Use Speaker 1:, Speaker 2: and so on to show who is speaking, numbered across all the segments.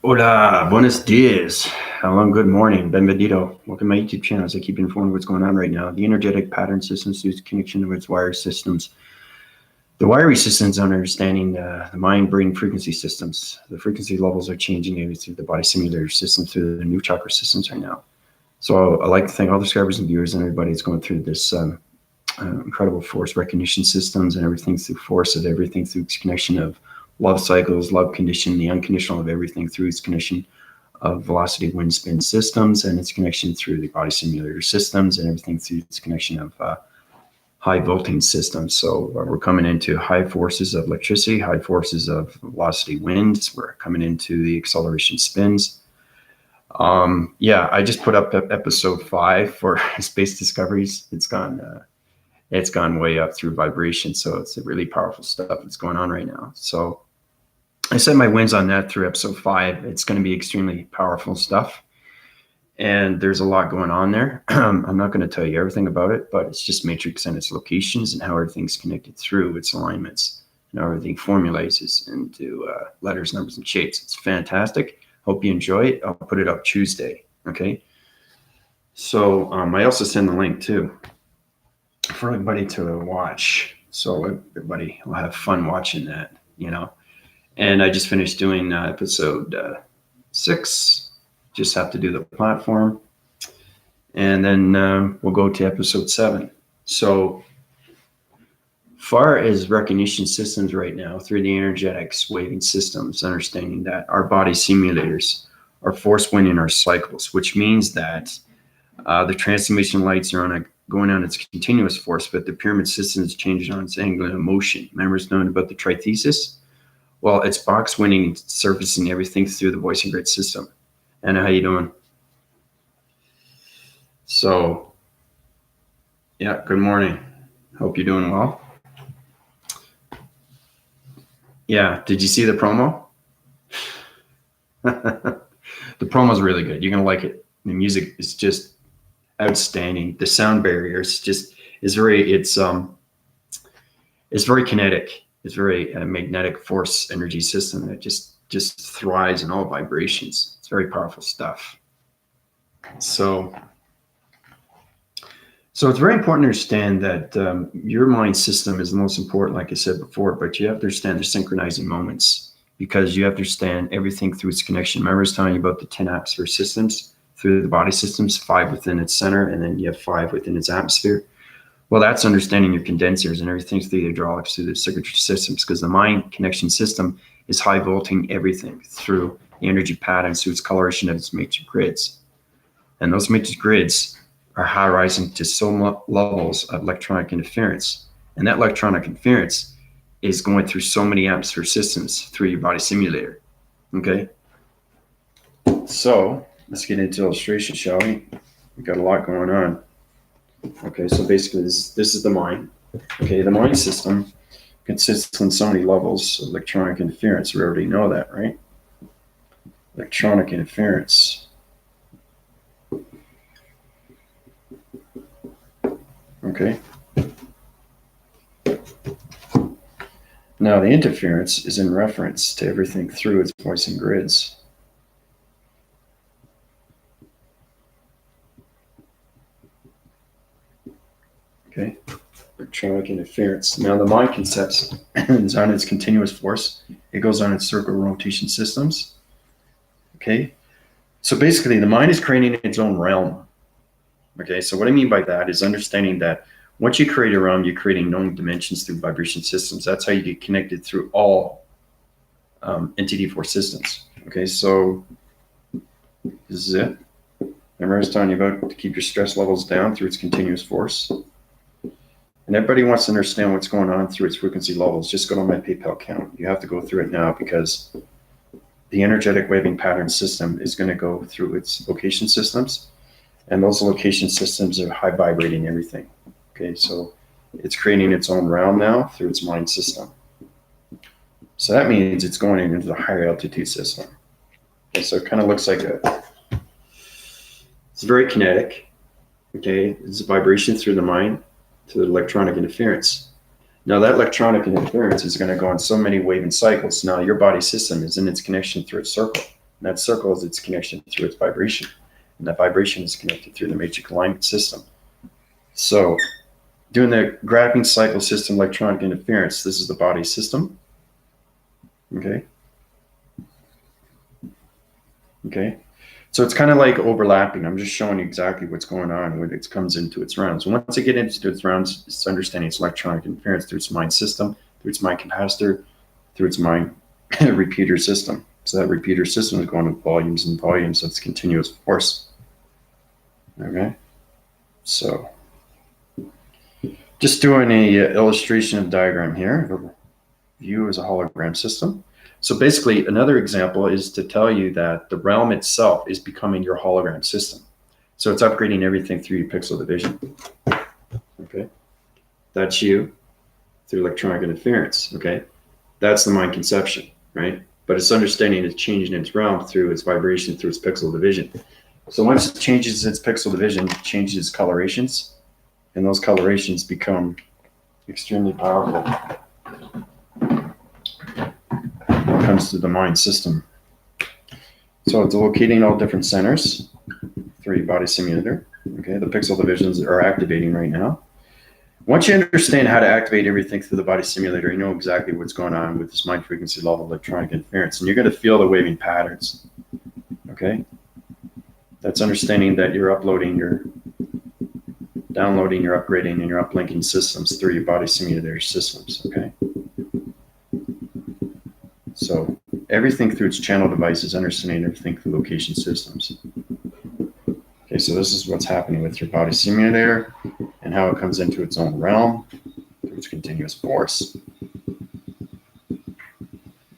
Speaker 1: Hola, buenos dias. Hello, good morning. Benvenido. Welcome to my YouTube channel as I keep you informed of what's going on right now. The energetic pattern systems through its connection to its wire systems. The wiring systems understanding the mind brain frequency systems. The frequency levels are changing through the body simulator system, through the new chakra systems right now. So I'd like to thank all the subscribers and viewers and everybody that's going through this incredible force recognition systems and everything through force of everything through its connection of love cycles, love condition, the unconditional of everything through its connection of velocity wind spin systems and its connection through the body simulator systems and everything through its connection of high voltage systems. So we're coming into high forces of electricity, high forces of velocity winds. We're coming into the acceleration spins. Yeah, I just put up episode 5 for space discoveries. It's gone way up through vibration. So it's really powerful stuff that's going on right now. So I set my wins on that through episode 5. It's going to be extremely powerful stuff. And there's a lot going on there. I'm not going to tell you everything about it, but it's just matrix and its locations and how everything's connected through its alignments and how everything formulates into letters, numbers, and shapes. It's fantastic. Hope you enjoy it. I'll put it up Tuesday. Okay. So I also send the link too for everybody to watch. So everybody will have fun watching that, you know. And I just finished doing episode 6. Just have to do the platform. And then we'll go to episode 7. So far as recognition systems right now, through the energetics waving systems, understanding that our body simulators are force winding our cycles, which means that the transformation lights are going on its continuous force, but the pyramid system is changing on its angle of motion. Remember, it's known about the trithesis? Well, it's box winning, surfacing everything through the voicing grid system. Anna, how you doing? So, yeah, good morning. Hope you're doing well. Yeah, did you see the promo? The promo is really good. You're gonna like it. The music is just outstanding. The sound barrier is very kinetic. It's very magnetic force energy system that just thrives in all vibrations. It's very powerful stuff. So it's very important to understand that your mind system is the most important, like I said before, but you have to understand the synchronizing moments because you have to understand everything through its connection. Remember I was telling you about the 10 atmosphere systems through the body systems, 5 within its center, and then you have 5 within its atmosphere. Well, that's understanding your condensers and everything through the hydraulics, through the circuitry systems, because the mind connection system is high volting everything through the energy patterns, through its coloration of its matrix grids. And those matrix grids are high rising to so levels of electronic interference. And that electronic interference is going through so many atmosphere systems through your body simulator. Okay. So let's get into illustration, shall we? We've got a lot going on. Okay, so basically this is the mind. Okay, the mind system consists on so many levels of electronic interference. We already know that, right? Electronic interference. Okay. Now the interference is in reference to everything through its voicing grids. Okay, electronic interference. Now the mind concepts is on its continuous force. It goes on its circle rotation systems. Okay, so basically the mind is creating its own realm. Okay, so what I mean by that is understanding that once you create a realm, you're creating known dimensions through vibration systems. That's how you get connected through all entity force systems. Okay, so this is it. Remember I was telling you about to keep your stress levels down through its continuous force. And everybody wants to understand what's going on through its frequency levels. Just go to my PayPal account. You have to go through it now because the energetic waving pattern system is going to go through its location systems. And those location systems are high vibrating everything. Okay, so it's creating its own realm now through its mind system. So that means it's going into the higher altitude system. Okay, so it kind of looks like it's very kinetic. Okay, it's a vibration through the mind to the electronic interference. Now that electronic interference is going to go on so many wave and cycles. Now your body system is in its connection through its circle. And that circle is its connection through its vibration. And that vibration is connected through the matrix alignment system. So doing the graphing cycle system electronic interference, this is the body system. Okay. Okay. So it's kind of like overlapping. I'm just showing you exactly what's going on when it comes into its rounds. Once it gets into its rounds, it's understanding its electronic interference through its mind system, through its mind capacitor, through its mind repeater system. So that repeater system is going to volumes and volumes. So it's continuous force. Okay. So just doing a illustration of diagram here. View as a hologram system. So basically, another example is to tell you that the realm itself is becoming your hologram system. So it's upgrading everything through your pixel division. Okay, that's you through electronic interference. Okay, that's the mind conception, right? But it's understanding it's changing its realm through its vibration, through its pixel division. So once it changes its pixel division, it changes its colorations, and those colorations become extremely powerful. Comes to the mind system. So it's locating all different centers through your body simulator. Okay, the pixel divisions are activating right now. Once you understand how to activate everything through the body simulator, you know exactly what's going on with this mind frequency level electronic interference, and you're going to feel the waving patterns. Okay, that's understanding that you're uploading, you're downloading, you're upgrading, and you're uplinking systems through your body simulator systems. Okay. So everything through its channel devices, understanding everything through location systems. Okay, so this is what's happening with your body simulator and how it comes into its own realm through its continuous force.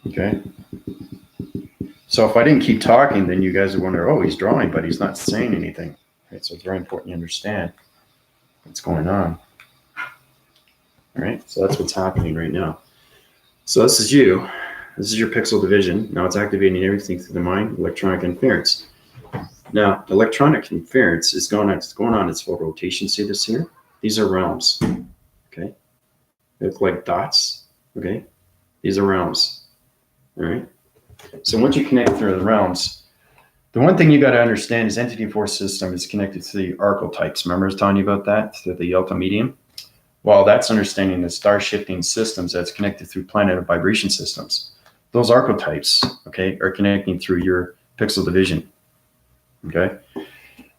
Speaker 1: Okay. So if I didn't keep talking, then you guys would wonder, oh, he's drawing, but he's not saying anything. Right, so it's very important you understand what's going on. All right, so that's what's happening right now. So this is you. This is your pixel division. Now it's activating everything through the mind, electronic interference. Now, electronic interference is going on its full rotation. See this here? These are realms. Okay. They look like dots. Okay. These are realms. All right. So once you connect through the realms, the one thing you got to understand is entity force system is connected to the archetypes. Remember I was telling you about that, through the Yelta medium? Well, that's understanding the star shifting systems that's connected through planet of vibration systems. Those archetypes, okay, are connecting through your pixel division, okay?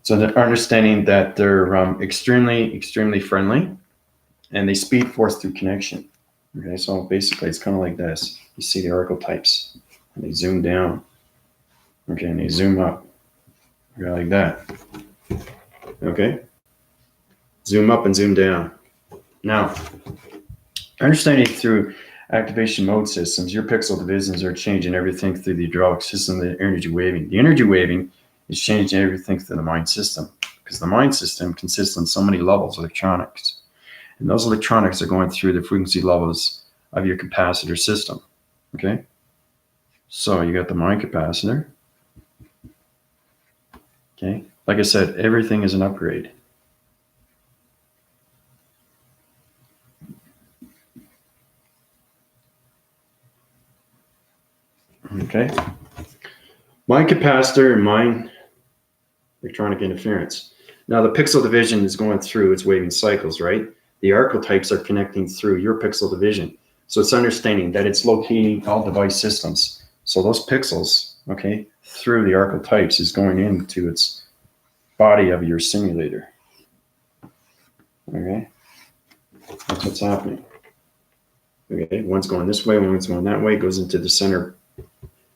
Speaker 1: So they're understanding that they're extremely, extremely friendly, and they speed force through connection, okay? So basically, it's kind of like this. You see the archetypes, and they zoom down, okay, and they zoom up, okay, like that, okay? Zoom up and zoom down. Now, understanding through activation mode systems, your pixel divisions are changing everything through the hydraulic system, the energy waving. The energy waving is changing everything through the mind system, because the mind system consists on so many levels of electronics. And those electronics are going through the frequency levels of your capacitor system, okay? So you got the mind capacitor, okay? Like I said, everything is an upgrade. Okay. Mind capacitor and mind electronic interference. Now the pixel division is going through its waving cycles, right? The archetypes are connecting through your pixel division. So it's understanding that it's locating all device systems. So those pixels, okay, through the archetypes is going into its body of your simulator. Okay. That's what's happening. Okay, one's going this way, one's going that way, goes into the center.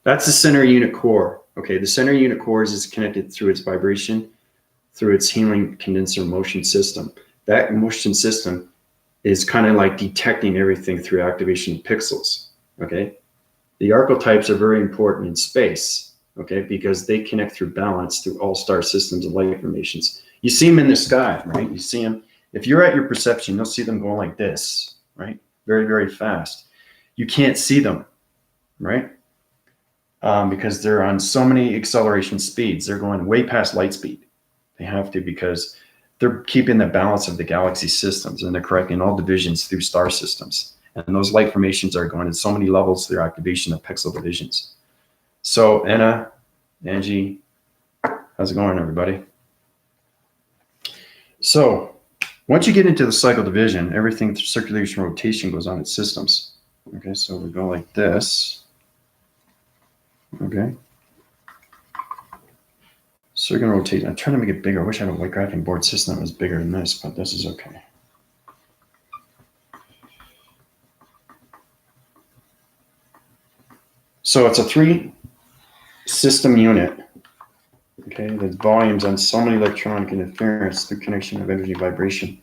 Speaker 1: That's the center unit core. Okay, the center unit core is connected through its vibration, through its healing condenser motion system. That motion system is kind of like detecting everything through activation of pixels. Okay, the archetypes are very important in space. Okay, because they connect through balance through all star systems and light formations. You see them in the sky, right? You see them. If you're at your perception, you'll see them going like this, right? Very, very fast. You can't see them, right? Because they're on so many acceleration speeds. They're going way past light speed. They have to, because they're keeping the balance of the galaxy systems, and they're correcting all divisions through star systems. And those light formations are going in so many levels through activation of pixel divisions. So, Anna, Angie, how's it going, everybody? So once you get into the cycle division, everything through circulation rotation goes on its systems. Okay, so we go like this. Okay. So we're going to rotate. I'm trying to make it bigger. I wish I had a white graphing board system that was bigger than this, but this is okay. So it's a 3-system unit. Okay, there's volumes on so many electronic interference through connection of energy vibration.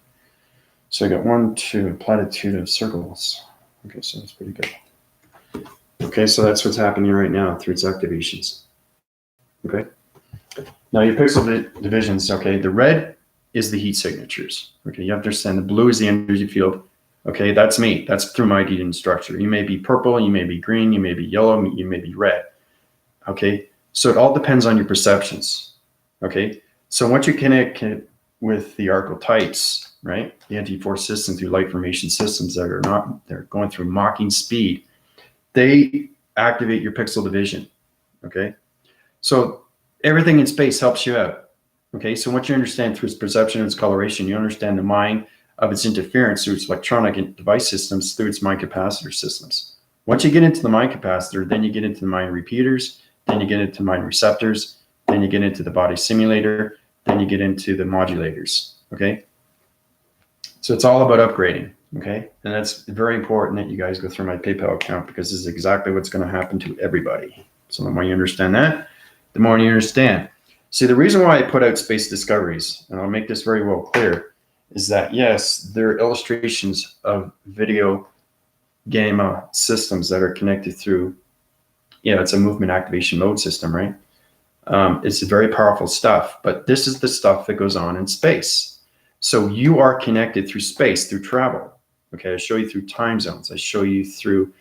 Speaker 1: So I got 1, 2, platitude of circles. Okay, so that's pretty good. Okay, so that's what's happening right now through its activations. Okay. Now your pixel divisions, okay, the red is the heat signatures. Okay, you have to understand the blue is the energy field. Okay, that's me. That's through my DNA structure. You may be purple, you may be green, you may be yellow, you may be red. Okay, so it all depends on your perceptions. Okay, so once you connect with the archetypes, right, the anti-force system through light formation systems that are not, they're going through Maching speed, they activate your pixel division. Okay, so everything in space helps you out. Okay, so once you understand through its perception and its coloration, you understand the mind of its interference through its electronic device systems, through its mind capacitor systems. Once you get into the mind capacitor, then you get into the mind repeaters, then you get into mind receptors, then you get into the body simulator, then you get into the modulators. Okay, so it's all about upgrading. Okay, and that's very important that you guys go through my PayPal account, because this is exactly what's going to happen to everybody. So the more you understand that, the more you understand. See, the reason why I put out Space Discoveries, and I'll make this very well clear, is that yes, there are illustrations of video gamma systems that are connected through, it's a movement activation mode system, right? It's very powerful stuff, but this is the stuff that goes on in space. So you are connected through space, through travel. Okay, I show you through time zones. I show you through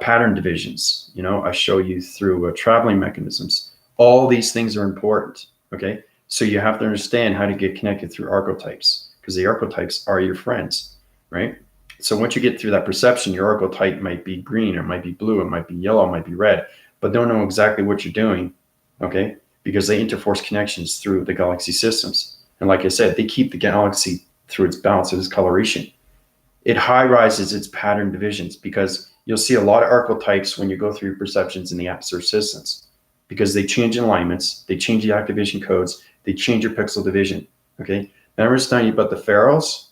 Speaker 1: pattern divisions. I show you through traveling mechanisms. All these things are important. Okay, so you have to understand how to get connected through archetypes, because the archetypes are your friends, right? So once you get through that perception, your archetype might be green, or it might be blue, it might be yellow, it might be red, but don't know exactly what you're doing, okay? Because they interforce connections through the galaxy systems. And like I said, they keep the galaxy through its balance of its coloration. It high rises its pattern divisions, because you'll see a lot of archetypes when you go through your perceptions in the atmosphere systems, because they change alignments, they change the activation codes, they change your pixel division, okay? Now I was telling you about the pharaohs,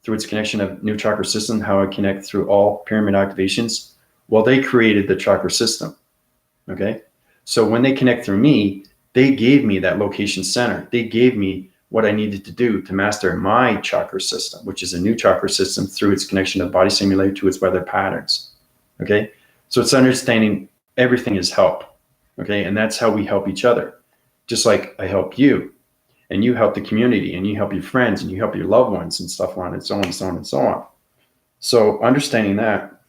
Speaker 1: through its connection of new chakra system, how it connect through all pyramid activations. Well, they created the chakra system, okay? So when they connect through me, they gave me that location center. They gave me what I needed to do to master my chakra system, which is a new chakra system through its connection of body simulator to its weather patterns, okay? So it's understanding everything is help, okay? And that's how we help each other. Just like I help you, and you help the community, and you help your friends, and you help your loved ones, and stuff on, and so on, and so on, and so on. So understanding that,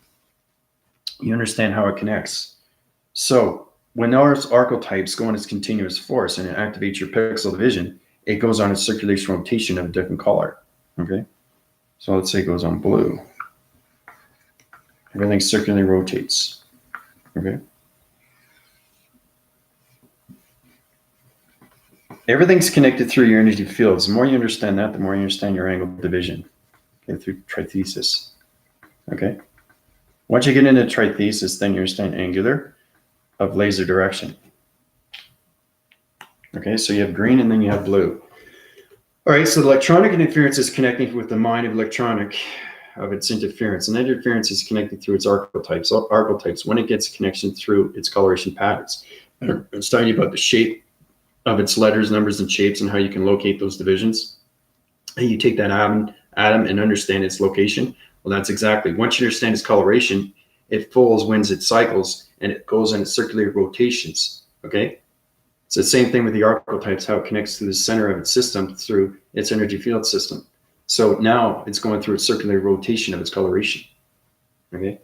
Speaker 1: you understand how it connects. So when those archetypes go on its continuous force and it activates your pixel division, it goes on its circulation rotation of a different color, okay? So let's say it goes on blue. Everything circularly rotates, okay? Everything's connected through your energy fields. The more you understand that, the more you understand your angle division, okay, through trithesis, okay? Once you get into trithesis, then you understand angular of laser direction. Okay, so you have green and then you have blue. All right, so the electronic interference is connecting with the mind of electronic of its interference, and that interference is connected through its archetypes. Archetypes, when it gets connection through its coloration patterns. It's telling you about the shape of its letters, numbers, and shapes, and how you can locate those divisions. And you take that atom and understand its location. Well, that's exactly. Once you understand its coloration, it folds, winds, it cycles, and it goes in its circular rotations. Okay, it's the same thing with the archetypes, how it connects to the center of its system through its energy field system. So now it's going through its circular rotation of its coloration. Okay,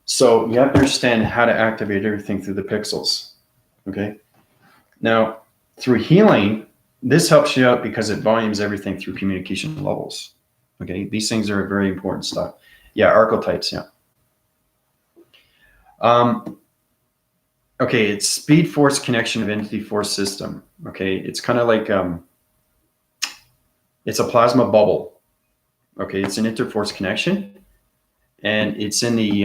Speaker 1: so you have to understand how to activate everything through the pixels. Okay, now through healing, this helps you out because it volumes everything through communication levels. Okay, these things are very important stuff. Yeah, archetypes, yeah. Okay, it's speed force connection of entity force system. Okay, it's kind of like it's a plasma bubble. Okay, it's an interforce connection, and it's in the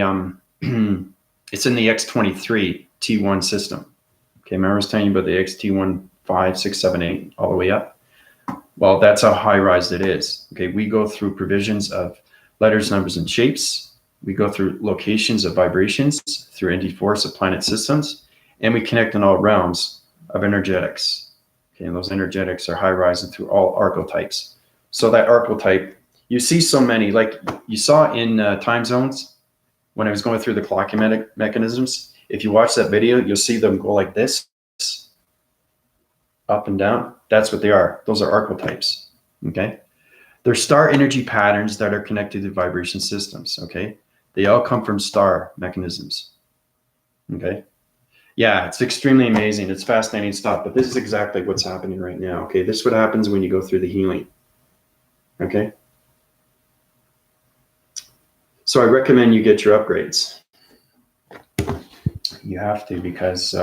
Speaker 1: it's in the X23 T1 system. Okay, remember I was telling you about the XT1, 5, 6, 7, 8, all the way up? Well, that's how high rise it is. Okay, we go through provisions of letters, numbers, and shapes. We go through locations of vibrations through entity force of planet systems, and we connect in all realms of energetics. Okay, and those energetics are high rising through all archetypes. So that archetype, you see so many, like you saw in time zones when I was going through the clocking mechanisms. If you watch that video, you'll see them go like this, up and down. That's what they are. Those are archetypes. Okay. They're star energy patterns that are connected to vibration systems. Okay. They all come from star mechanisms. Okay. Yeah, it's extremely amazing. It's fascinating stuff, but this is exactly what's happening right now. Okay. This is what happens when you go through the healing. Okay. So I recommend you get your upgrades. You have to, because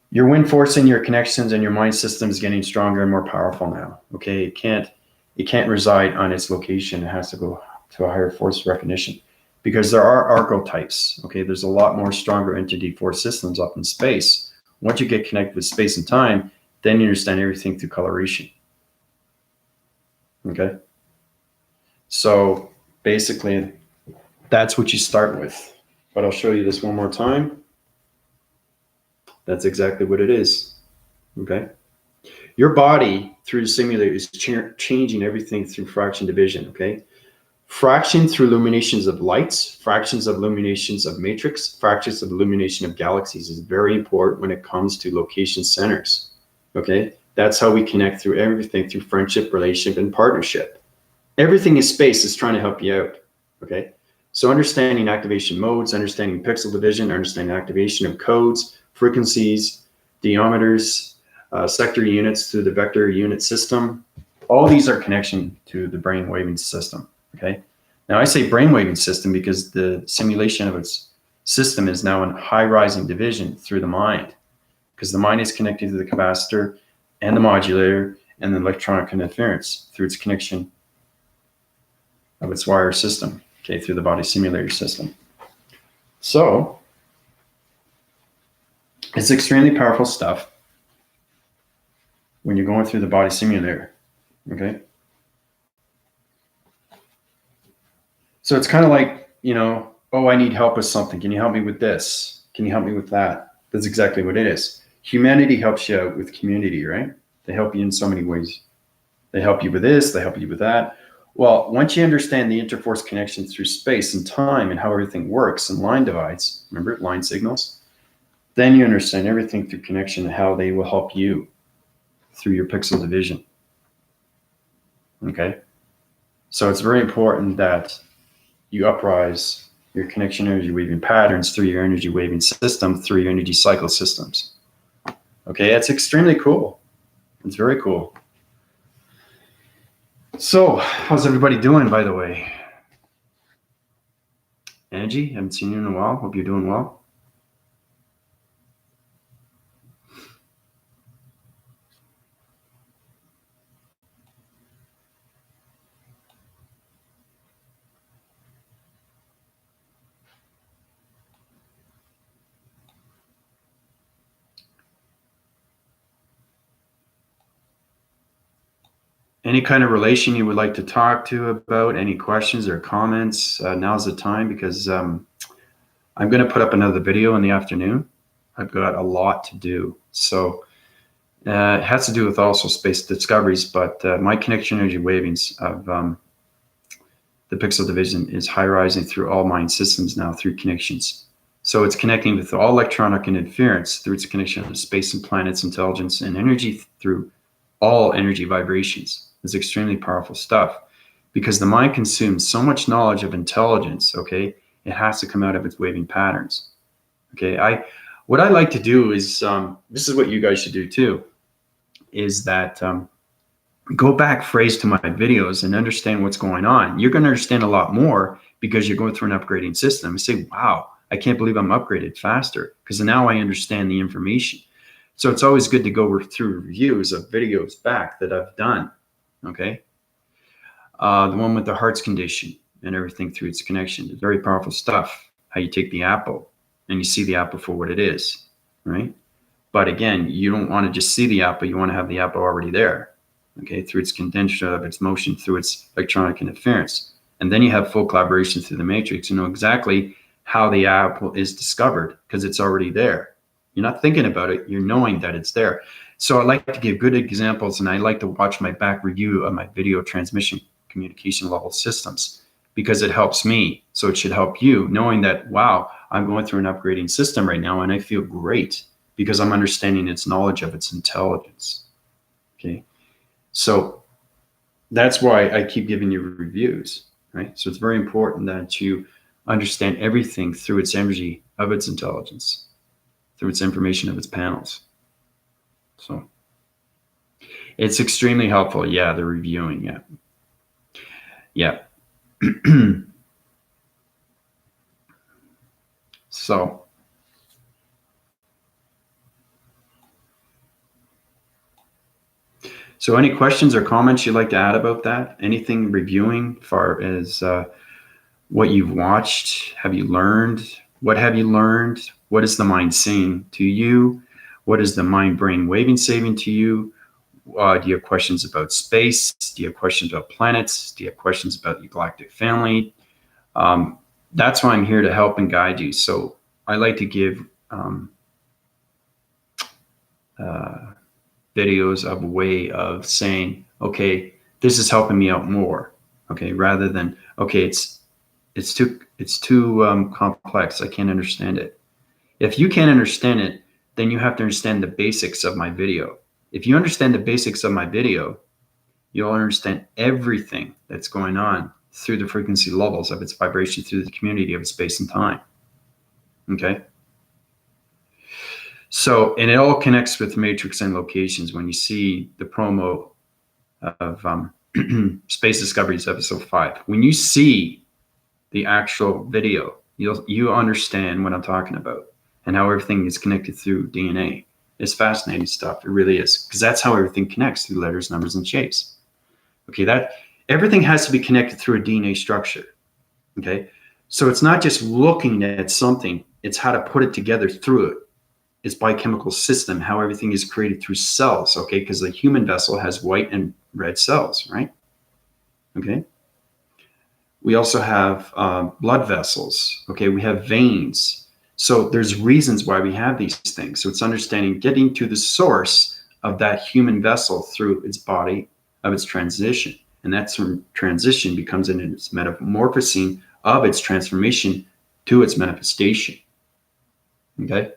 Speaker 1: your wind force and your connections and your mind system is getting stronger and more powerful now. Okay, it can't reside on its location. It has to go to a higher force recognition, because there are archetypes. Okay, there's a lot more stronger entity force systems up in space. Once you get connected with space and time, then you understand everything through coloration. Okay, so basically that's what you start with. But I'll show you this one more time. That's exactly what it is. Okay. Your body through the simulator is changing everything through fraction division. Okay. Fraction through illuminations of lights, fractions of illuminations of matrix, fractions of illumination of galaxies is very important when it comes to location centers. Okay. That's how we connect through everything, through friendship, relationship, and partnership. Everything in space is trying to help you out. Okay. So understanding activation modes, understanding pixel division, understanding activation of codes, frequencies, diameters, sector units through the vector unit system. All these are connection to the brain waving system. Okay. Now I say brain waving system because the simulation of its system is now in high rising division through the mind, because the mind is connected to the capacitor and the modulator and the electronic interference through its connection of its wire system. Okay, through the body simulator system. So it's extremely powerful stuff when you're going through the body simulator. Okay. So it's kind of like, oh, I need help with something. Can you help me with this? Can you help me with that? That's exactly what it is. Humanity helps you out with community, right? They help you in so many ways. They help you with this, they help you with that. Well, once you understand the interforce connection through space and time and how everything works and line divides, remember line signals, then you understand everything through connection and how they will help you through your pixel division. Okay. So it's very important that you uprise your connection energy waving patterns through your energy waving system, through your energy cycle systems. Okay. It's extremely cool. It's very cool. So, how's everybody doing, by the way? Angie, haven't seen you in a while. Hope you're doing well. Any kind of relation you would like to talk to about, any questions or comments, now's the time, because I'm going to put up another video in the afternoon. I've got a lot to do. So it has to do with also space discoveries, but my connection energy wavings of the pixel division is high rising through all mind systems now through connections. So it's connecting with all electronic interference through its connection to space and planets, intelligence, and energy through all energy vibrations. It's extremely powerful stuff, because the mind consumes so much knowledge of intelligence. Okay, it has to come out of its waving patterns. Okay, what I like to do is this is what you guys should do too, is that go back phrase to my videos and understand what's going on. You're going to understand a lot more because you're going through an upgrading system and say, wow, I can't believe I'm upgraded faster because now I understand the information. So it's always good to go through reviews of videos back that I've done. Okay. The one with the heart's condition and everything through its connection is very powerful stuff. How you take the apple and you see the apple for what it is, right? But again, you don't want to just see the apple. You want to have the apple already there, okay, through its condension of its motion, through its electronic interference. And then you have full collaboration through the matrix. You know exactly how the apple is discovered because it's already there. You're not thinking about it. You're knowing that it's there. So I like to give good examples, and I like to watch my back review of my video transmission communication level systems because it helps me. So it should help you, knowing that, wow, I'm going through an upgrading system right now and I feel great because I'm understanding its knowledge of its intelligence. Okay. So that's why I keep giving you reviews, right? So it's very important that you understand everything through its energy of its intelligence, through its information of its panels. So it's extremely helpful. Yeah, the reviewing. Yeah. Yeah. So any questions or comments you'd like to add about that? Anything reviewing far as what you've watched? Have you learned? What have you learned? What is the mind saying to you? What is the mind brain waving saving to you? Do you have questions about space? Do you have questions about planets? Do you have questions about the galactic family? That's why I'm here to help and guide you. So I like to give videos of a way of saying, okay, this is helping me out more. Okay, rather than, okay, it's too complex. I can't understand it. If you can't understand it, then you have to understand the basics of my video. If you understand the basics of my video, you'll understand everything that's going on through the frequency levels of its vibration, through the community of space and time. Okay. So, and it all connects with matrix and locations. When you see the promo of Space Discoveries episode 5, when you see the actual video, you understand what I'm talking about and how everything is connected through DNA. It's fascinating stuff. It really is, because that's how everything connects through letters, numbers, and shapes. Okay, that everything has to be connected through a DNA structure. Okay, so it's not just looking at something; it's how to put it together through it. Its biochemical system, how everything is created through cells. Okay, because the human vessel has white and red cells, right? Okay. We also have blood vessels. Okay, we have veins. So there's reasons why we have these things. So it's understanding, getting to the source of that human vessel through its body, of its transition. And that transition becomes in its metamorphosing of its transformation to its manifestation. Okay?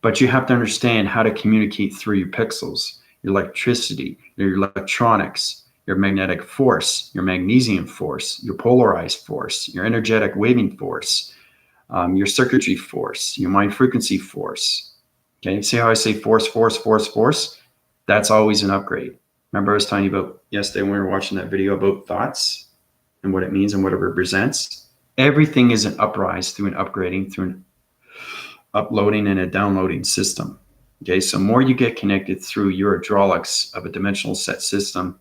Speaker 1: But you have to understand how to communicate through your pixels, your electricity, your electronics, your magnetic force, your magnesium force, your polarized force, your energetic waving force, your circuitry force, your mind frequency force. Okay, see how I say force, force, force, force? That's always an upgrade. Remember I was telling you about yesterday when we were watching that video about thoughts and what it means and what it represents? Everything is an uprise through an upgrading, through an uploading and a downloading system. Okay, so more you get connected through your hydraulics of a dimensional set system,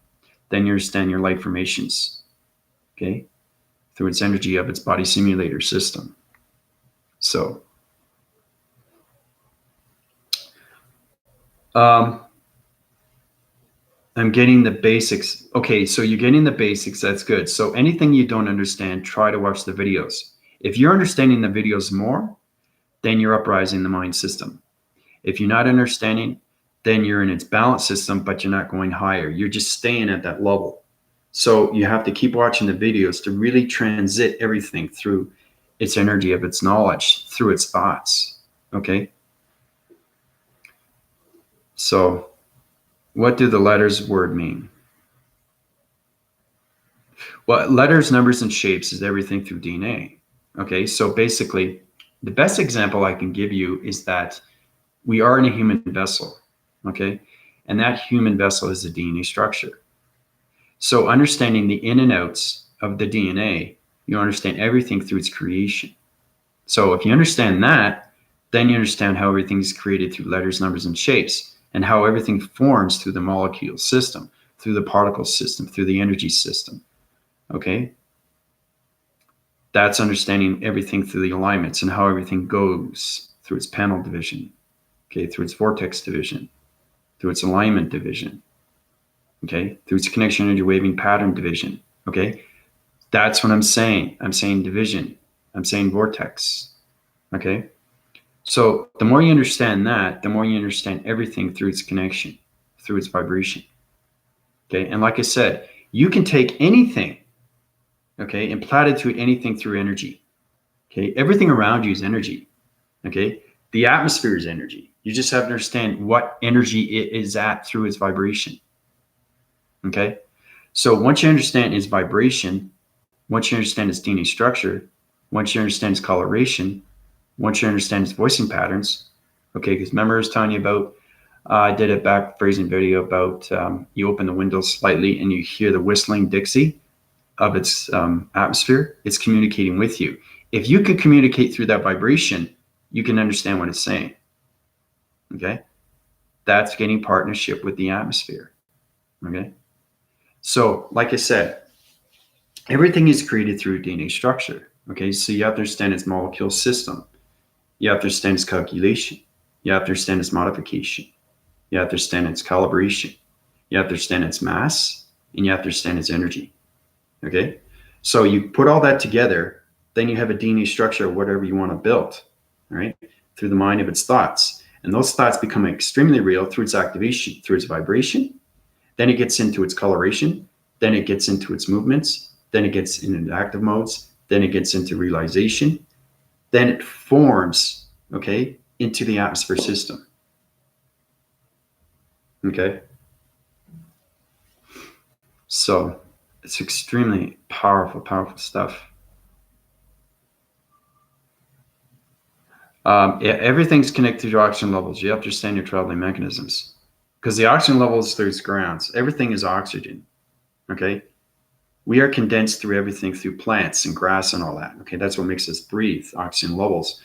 Speaker 1: then you understand your light formations. Okay, through its energy of its body simulator system. So, I'm getting the basics. Okay, so you're getting the basics. That's good. So anything you don't understand, try to watch the videos. If you're understanding the videos more, then you're uprising the mind system. If you're not understanding, then you're in its balance system, but you're not going higher. You're just staying at that level. So you have to keep watching the videos to really transit everything through its energy of its knowledge, through its thoughts. Okay. So what do the letters word mean? Well, letters, numbers, and shapes is everything through DNA. Okay. So basically, the best example I can give you is that we are in a human vessel. Okay. And that human vessel is a DNA structure. So understanding the in and outs of the DNA, you understand everything through its creation. So if you understand that, then you understand how everything is created through letters, numbers, and shapes, and how everything forms through the molecule system, through the particle system, through the energy system. Okay? That's understanding everything through the alignments and how everything goes through its panel division, okay, through its vortex division, through its alignment division, okay, through its connection energy waving pattern division, okay? That's what I'm saying. I'm saying division. I'm saying vortex, okay? So the more you understand that, the more you understand everything through its connection, through its vibration, okay? And like I said, you can take anything, okay, and platitude anything through energy, okay? Everything around you is energy, okay? The atmosphere is energy. You just have to understand what energy it is at through its vibration, okay? So once you understand its vibration, once you understand its DNA structure, once you understand its coloration, once you understand its voicing patterns, okay, because remember I was telling you about, I did a back phrasing video about you open the windows slightly and you hear the whistling Dixie of its atmosphere. It's communicating with you. If you can communicate through that vibration, you can understand what it's saying, okay? That's getting partnership with the atmosphere, okay? So like I said, everything is created through DNA structure, okay? So you have to understand its molecule system. You have to understand its calculation. You have to understand its modification. You have to understand its calibration. You have to understand its mass, and you have to understand its energy, okay? So you put all that together, then you have a DNA structure of whatever you want to build, all right? Through the mind of its thoughts. And those thoughts become extremely real through its activation, through its vibration. Then it gets into its coloration. Then it gets into its movements. Then it gets into active modes. Then it gets into realization. Then it forms, okay, into the atmosphere system. Okay. So it's extremely powerful, powerful stuff. Everything's connected to oxygen levels. You have to understand your traveling mechanisms because the oxygen levels through its grounds. Everything is oxygen. Okay. We are condensed through everything, through plants and grass and all that. Okay. That's what makes us breathe, oxygen levels.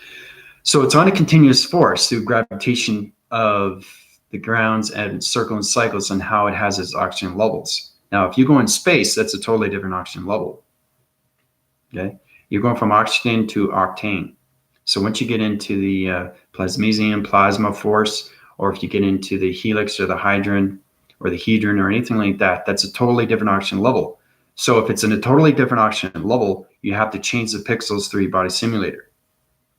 Speaker 1: So it's on a continuous force through gravitation of the grounds and circle and cycles and how it has its oxygen levels. Now, if you go in space, that's a totally different oxygen level. Okay. You're going from oxygen to octane. So once you get into the plasmasium plasma force, or if you get into the helix or the hydron or the hedron or anything like that, that's a totally different oxygen level. So if it's in a totally different oxygen level, you have to change the pixels through your body simulator.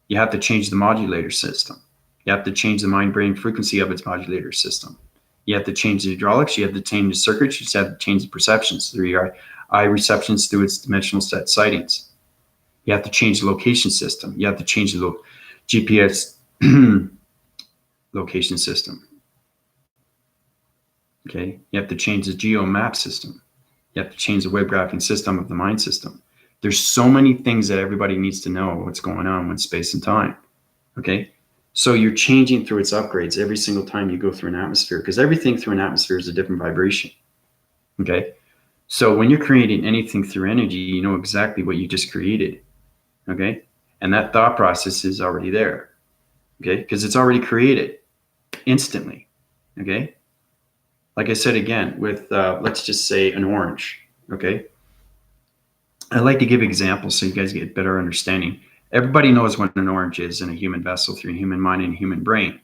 Speaker 1: You have to change the modulator system. You have to change the mind-brain frequency of its modulator system. You have to change the hydraulics. You have to change the circuits. You have to change the perceptions through your eye receptions through its dimensional set sightings. You have to change the location system. You have to change the GPS location system. Okay. You have to change the geo map system. You have to change the web graphing system of the mind system. There's so many things that everybody needs to know what's going on with space and time. Okay. So you're changing through its upgrades every single time you go through an atmosphere, because everything through an atmosphere is a different vibration. Okay. So when you're creating anything through energy, you know exactly what you just created. Okay. And that thought process is already there. Okay. Because it's already created instantly. Okay. Like I said again, with let's just say an orange. Okay. I like to give examples so you guys get better understanding. Everybody knows what an orange is in a human vessel through a human mind and a human brain.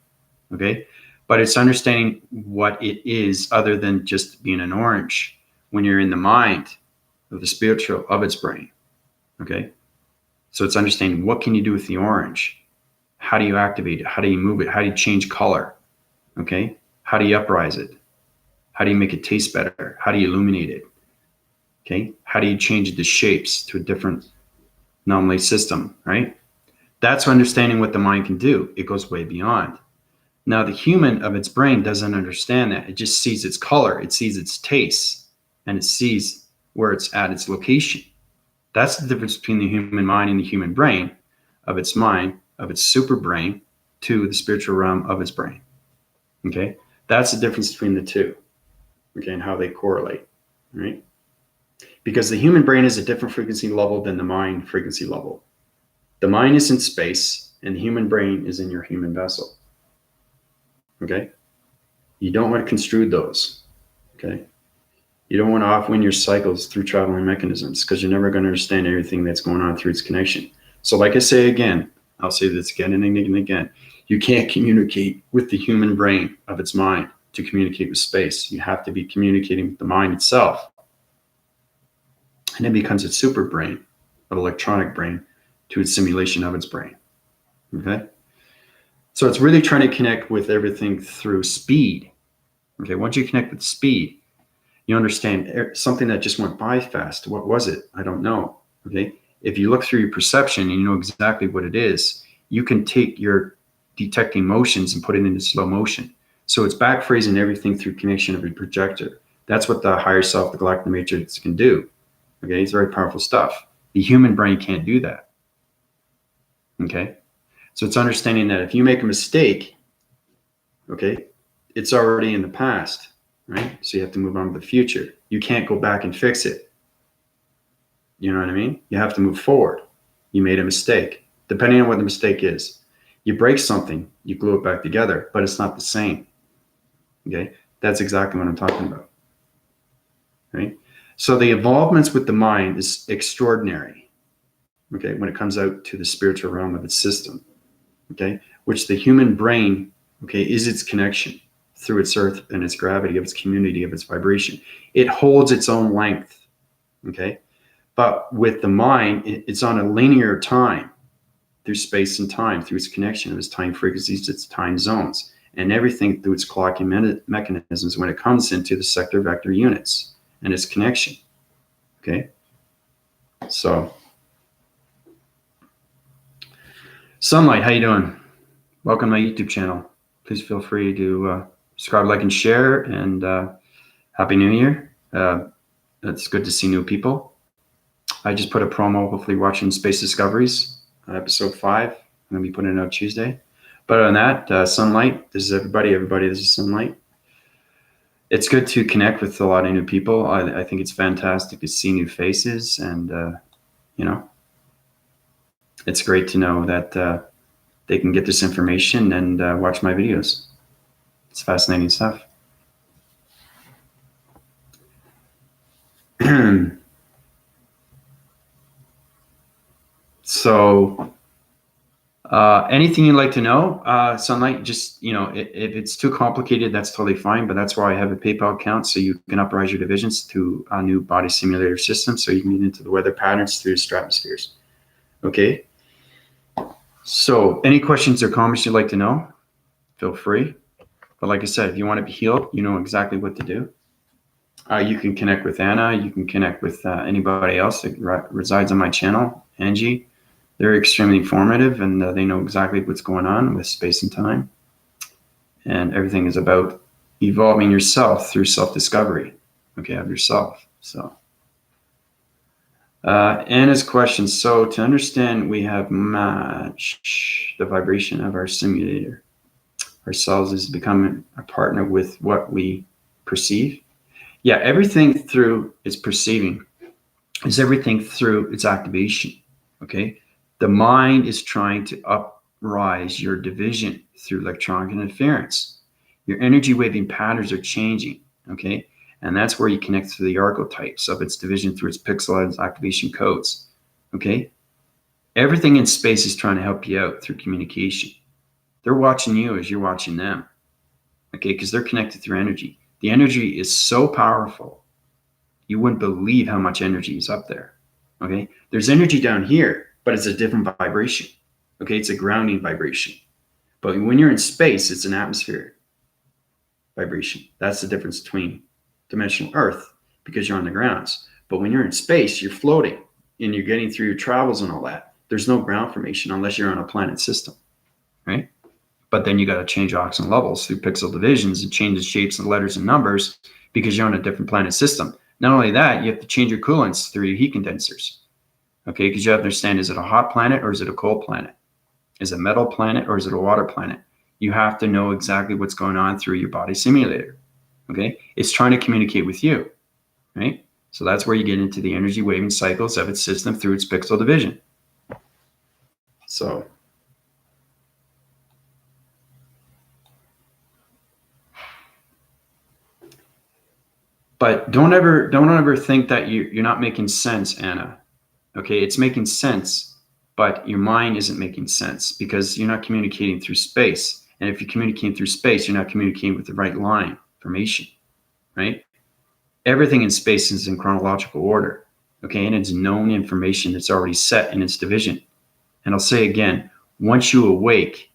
Speaker 1: Okay. But it's understanding what it is other than just being an orange when you're in the mind of the spiritual of its brain. Okay. So it's understanding what can you do with the orange? How do you activate it? How do you move it? How do you change color? Okay. How do you uprise it? How do you make it taste better? How do you illuminate it? Okay. How do you change the shapes to a different anomaly system, right? That's understanding what the mind can do. It goes way beyond. Now, the human of its brain doesn't understand that. It just sees its color, it sees its taste, and it sees where it's at its location. That's the difference between the human mind and the human brain, of its mind, of its super brain, to the spiritual realm of its brain. Okay? That's the difference between the two. Okay, and how they correlate, right? Because the human brain is a different frequency level than the mind frequency level. The mind is in space, and the human brain is in your human vessel. Okay? You don't want to construe those. Okay? You don't want to off-wind your cycles through traveling mechanisms, because you're never going to understand everything that's going on through its connection. So like I say again, I'll say this again and again and again. You can't communicate with the human brain of its mind to communicate with space. You have to be communicating with the mind itself. And it becomes its super brain, an electronic brain, to its simulation of its brain. Okay? So it's really trying to connect with everything through speed. Okay, once you connect with speed, you understand something that just went by fast. What was it? I don't know. Okay, if you look through your perception and you know exactly what it is, you can take your detecting motions and put it into slow motion. So it's back phrasing everything through connection of a projector. That's what the higher self, the galactic matrix, can do. Okay, it's very powerful stuff. The human brain can't do that. Okay, so it's understanding that if you make a mistake, okay, it's already in the past, right? So you have to move on to the future. You can't go back and fix it. You know what I mean? You have to move forward. You made a mistake, depending on what the mistake is. You break something, you glue it back together, but it's not the same. Okay, that's exactly what I'm talking about. Right? So the involvements with the mind is extraordinary. Okay, when it comes out to the spiritual realm of its system. Okay, which the human brain, okay, is its connection through its earth and its gravity of its community of its vibration. It holds its own length. Okay, but with the mind, it's on a linear time through space and time, through its connection of its time frequencies, its time zones, and everything through its clocking mechanisms when it comes into the sector vector units and its connection. Okay, so Sunlight, how you doing? Welcome to my YouTube channel. Please feel free to subscribe, like, and share, and Happy New Year. It's good to see new people. I just put a promo, hopefully watching Space Discoveries, episode 5. I'm going to be putting it out Tuesday. But other than that, Sunlight, this is everybody, this is Sunlight. It's good to connect with a lot of new people. I think it's fantastic to see new faces, and, you know, it's great to know that they can get this information and watch my videos. It's fascinating stuff. So anything you'd like to know, Sunlight, just, you know, if it's too complicated, that's totally fine. But that's why I have a PayPal account, so you can uprise your divisions to a new body simulator system, so you can get into the weather patterns through the stratospheres. Okay. So any questions or comments you'd like to know, feel free. But like I said, if you want to be healed, you know exactly what to do. You can connect with Anna. You can connect with anybody else that resides on my channel, Angie. They're extremely informative, and they know exactly what's going on with space and time. And everything is about evolving yourself through self-discovery, okay, of yourself. So Anna's question. So to understand, we have matched the vibration of our simulator. Ourselves is becoming a partner with what we perceive. Yeah, everything through its perceiving is everything through its activation. Okay, the mind is trying to uprise your division through electronic interference. Your energy waving patterns are changing. Okay, and that's where you connect to the archetypes of its division through its pixel and its activation codes. Okay, everything in space is trying to help you out through communication. They're watching you as you're watching them. Okay, because they're connected through energy. The energy is so powerful, you wouldn't believe how much energy is up there. Okay, there's energy down here, but it's a different vibration. Okay, it's a grounding vibration. But when you're in space, it's an atmosphere vibration. That's the difference between dimensional Earth, because you're on the grounds. But when you're in space, you're floating and you're getting through your travels and all that. There's no ground formation unless you're on a planet system, right? But then you got to change oxygen levels through pixel divisions and change the shapes and letters and numbers because you're on a different planet system. Not only that, you have to change your coolants through your heat condensers. Okay, because you have to understand, is it a hot planet or is it a cold planet? Is it a metal planet or is it a water planet? You have to know exactly what's going on through your body simulator. Okay, it's trying to communicate with you, right? So that's where you get into the energy waving cycles of its system through its pixel division. So, but don't ever think that you're not making sense, Anna. Okay, it's making sense, but your mind isn't making sense because you're not communicating through space. And if you're communicating through space, you're not communicating with the right line information, right? Everything in space is in chronological order, okay? And it's known information that's already set in its division. And I'll say again, once you awake,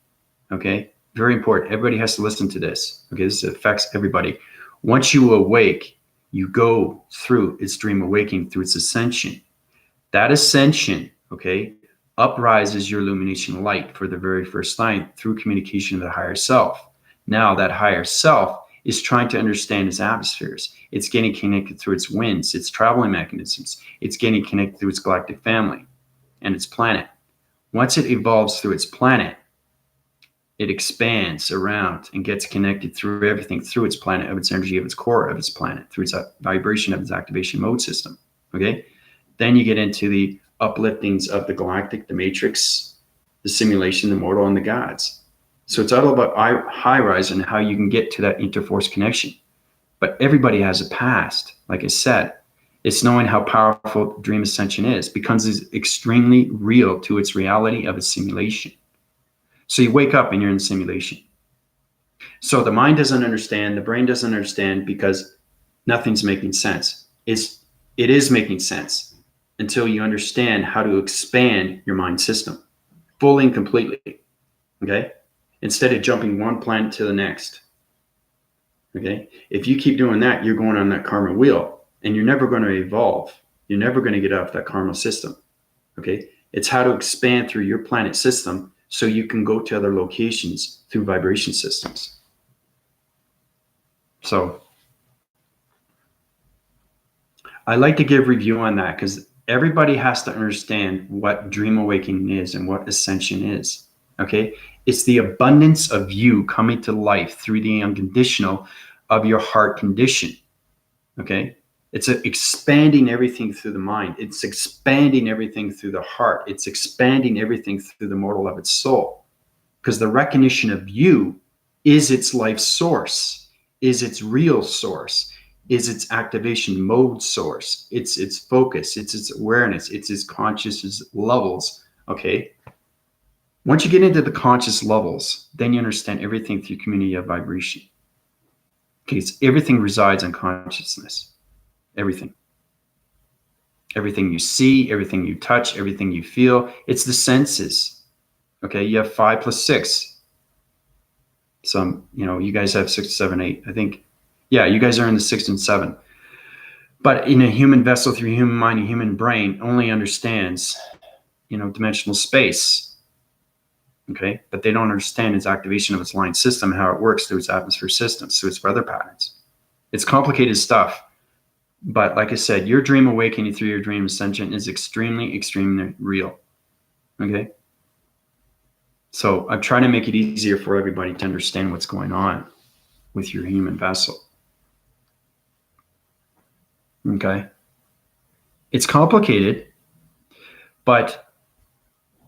Speaker 1: okay, very important. Everybody has to listen to this, okay? This affects everybody. Once you awake, you go through its dream awakening, through its ascension. That ascension, okay, uprises your illumination light for the very first time through communication with the higher self. Now that higher self is trying to understand its atmospheres. It's getting connected through its winds, its traveling mechanisms. It's getting connected through its galactic family and its planet. Once it evolves through its planet, it expands around and gets connected through everything, through its planet, of its energy, of its core, of its planet, through its vibration of its activation mode system, okay? Then you get into the upliftings of the galactic, the matrix, the simulation, the mortal, and the gods. So it's all about high rise and how you can get to that interforce connection. But everybody has a past. Like I said, it's knowing how powerful dream ascension is, becomes extremely real to its reality of its simulation. So you wake up and you're in simulation. So the mind doesn't understand, the brain doesn't understand because nothing's making sense. It is making sense until you understand how to expand your mind system fully and completely, okay? Instead of jumping one planet to the next, okay? If you keep doing that, you're going on that karma wheel and you're never going to evolve. You're never going to get off that karma system, okay? It's how to expand through your planet system so you can go to other locations through vibration systems. So I like to give review on that because everybody has to understand what dream awakening is and what ascension is, okay? It's the abundance of you coming to life through the unconditional of your heart condition, okay? It's expanding everything through the mind. It's expanding everything through the heart. It's expanding everything through the mortal of its soul, because the recognition of you is its life source, is its real source, is its activation mode source, it's its focus, it's its awareness, it's its consciousness levels, okay? Once you get into the conscious levels, then you understand everything through community of vibration. Okay, everything resides in consciousness. Everything. Everything you see, everything you touch, everything you feel, it's the senses. Okay, you have 5 plus 6. Some, you guys have 6, 7, 8. I think, yeah, you guys are in the 6 and 7. But in a human vessel through human mind and human brain only understands, dimensional space. Okay, but they don't understand its activation of its line system, how it works through its atmosphere systems, through its weather patterns. It's complicated stuff. But like I said, your dream awakening through your dream ascension is extremely, extremely real. Okay. So I'm trying to make it easier for everybody to understand what's going on with your human vessel. Okay. It's complicated, but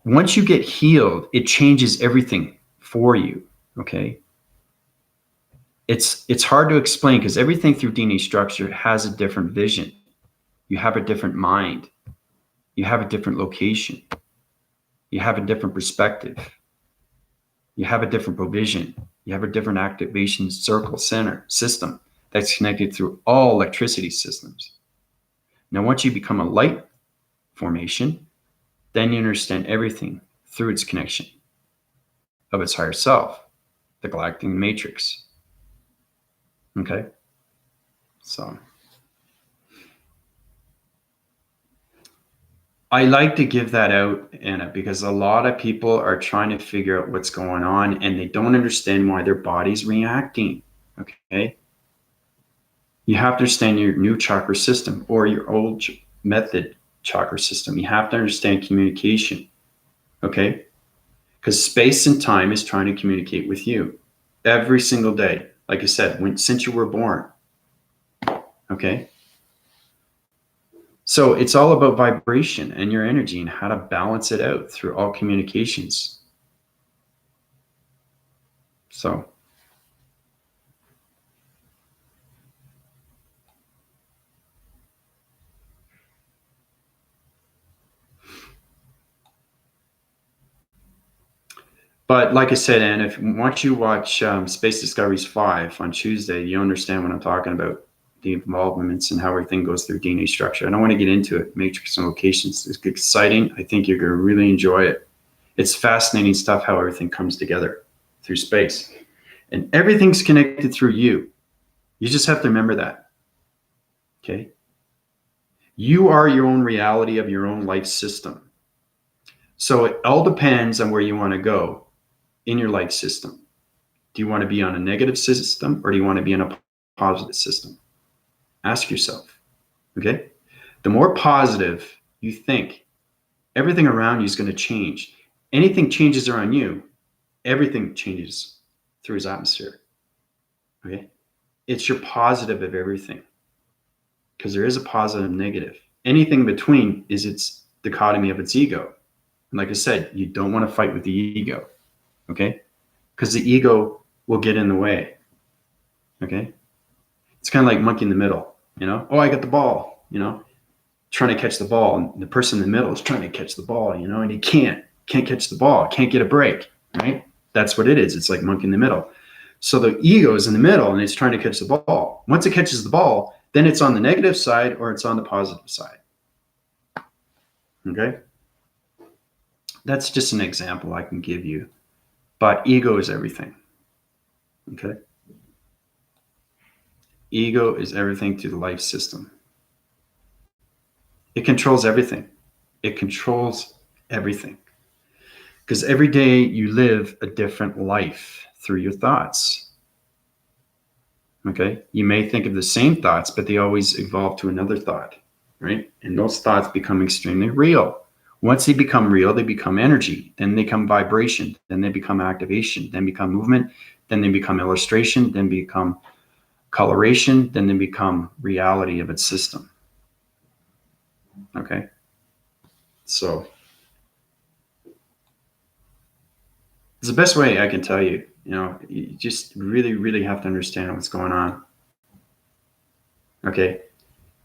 Speaker 1: once you get healed, it changes everything for you. Okay. It's hard to explain because everything through DNA structure has a different vision. You have a different mind. You have a different location. You have a different perspective. You have a different provision. You have a different activation circle center system that's connected through all electricity systems. Now, once you become a light formation, then you understand everything through its connection of its higher self, the galactic matrix. Okay? So I like to give that out, Anna, because a lot of people are trying to figure out what's going on and they don't understand why their body's reacting. Okay? You have to understand your new chakra system or your old method chakra system. You have to understand communication. Okay? Because space and time is trying to communicate with you every single day. Like I said, since you were born. Okay? So it's all about vibration and your energy and how to balance it out through all communications. So but like I said, Anne, if once you watch Space Discoveries 5 on Tuesday, you understand what I'm talking about, the involvements and how everything goes through DNA structure. I don't want to get into it, matrix and locations. It's exciting. I think you're going to really enjoy it. It's fascinating stuff how everything comes together through space. And everything's connected through you. You just have to remember that. Okay? You are your own reality of your own life system. So it all depends on where you want to go in your life system. Do you want to be on a negative system or do you want to be on a positive system? Ask yourself. Okay? The more positive you think, everything around you is going to change. Anything changes around you, everything changes through his atmosphere. Okay? It's your positive of everything. Because there is a positive and negative. Anything between is its dichotomy of its ego. And like I said, you don't want to fight with the ego. Okay? Because the ego will get in the way. Okay? It's kind of like monkey in the middle, you know? Oh, I got the ball, you know? Trying to catch the ball. And the person in the middle is trying to catch the ball, you know? And he can't catch the ball, can't get a break, right? That's what it is. It's like monkey in the middle. So the ego is in the middle and it's trying to catch the ball. Once it catches the ball, then it's on the negative side or it's on the positive side. Okay? That's just an example I can give you. But ego is everything. Okay? Ego is everything to the life system. It controls everything. It controls everything. Because every day you live a different life through your thoughts. Okay? You may think of the same thoughts, but they always evolve to another thought, right? And those thoughts become extremely real. Once they become real, they become energy. Then they become vibration. Then they become activation. Then become movement. Then they become illustration. Then become coloration. Then they become reality of its system. Okay? So it's the best way I can tell you. You know, you just really, really have to understand what's going on. Okay?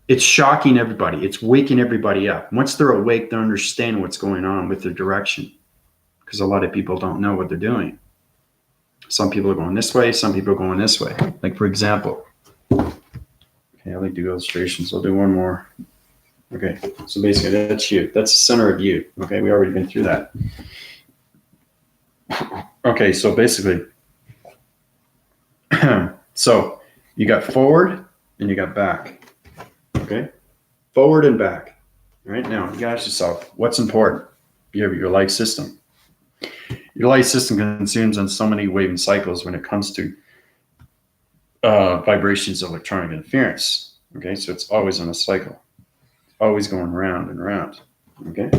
Speaker 1: It's shocking everybody. It's waking everybody up. Once they're awake, they understand what's going on with their direction. Because a lot of people don't know what they're doing. Some people are going this way. Some people are going this way. Like, for example, okay, I like to do illustrations. I'll do one more. Okay, so basically that's you. That's the center of you. Okay, we already been through that. Okay, so basically, so you got forward and you got back. Okay, forward and back. All right, now you gotta ask yourself, what's important? Your life system. Your life system consumes on so many wave and cycles when it comes to vibrations of electronic interference. Okay, so it's always on a cycle, always going round and round. Okay,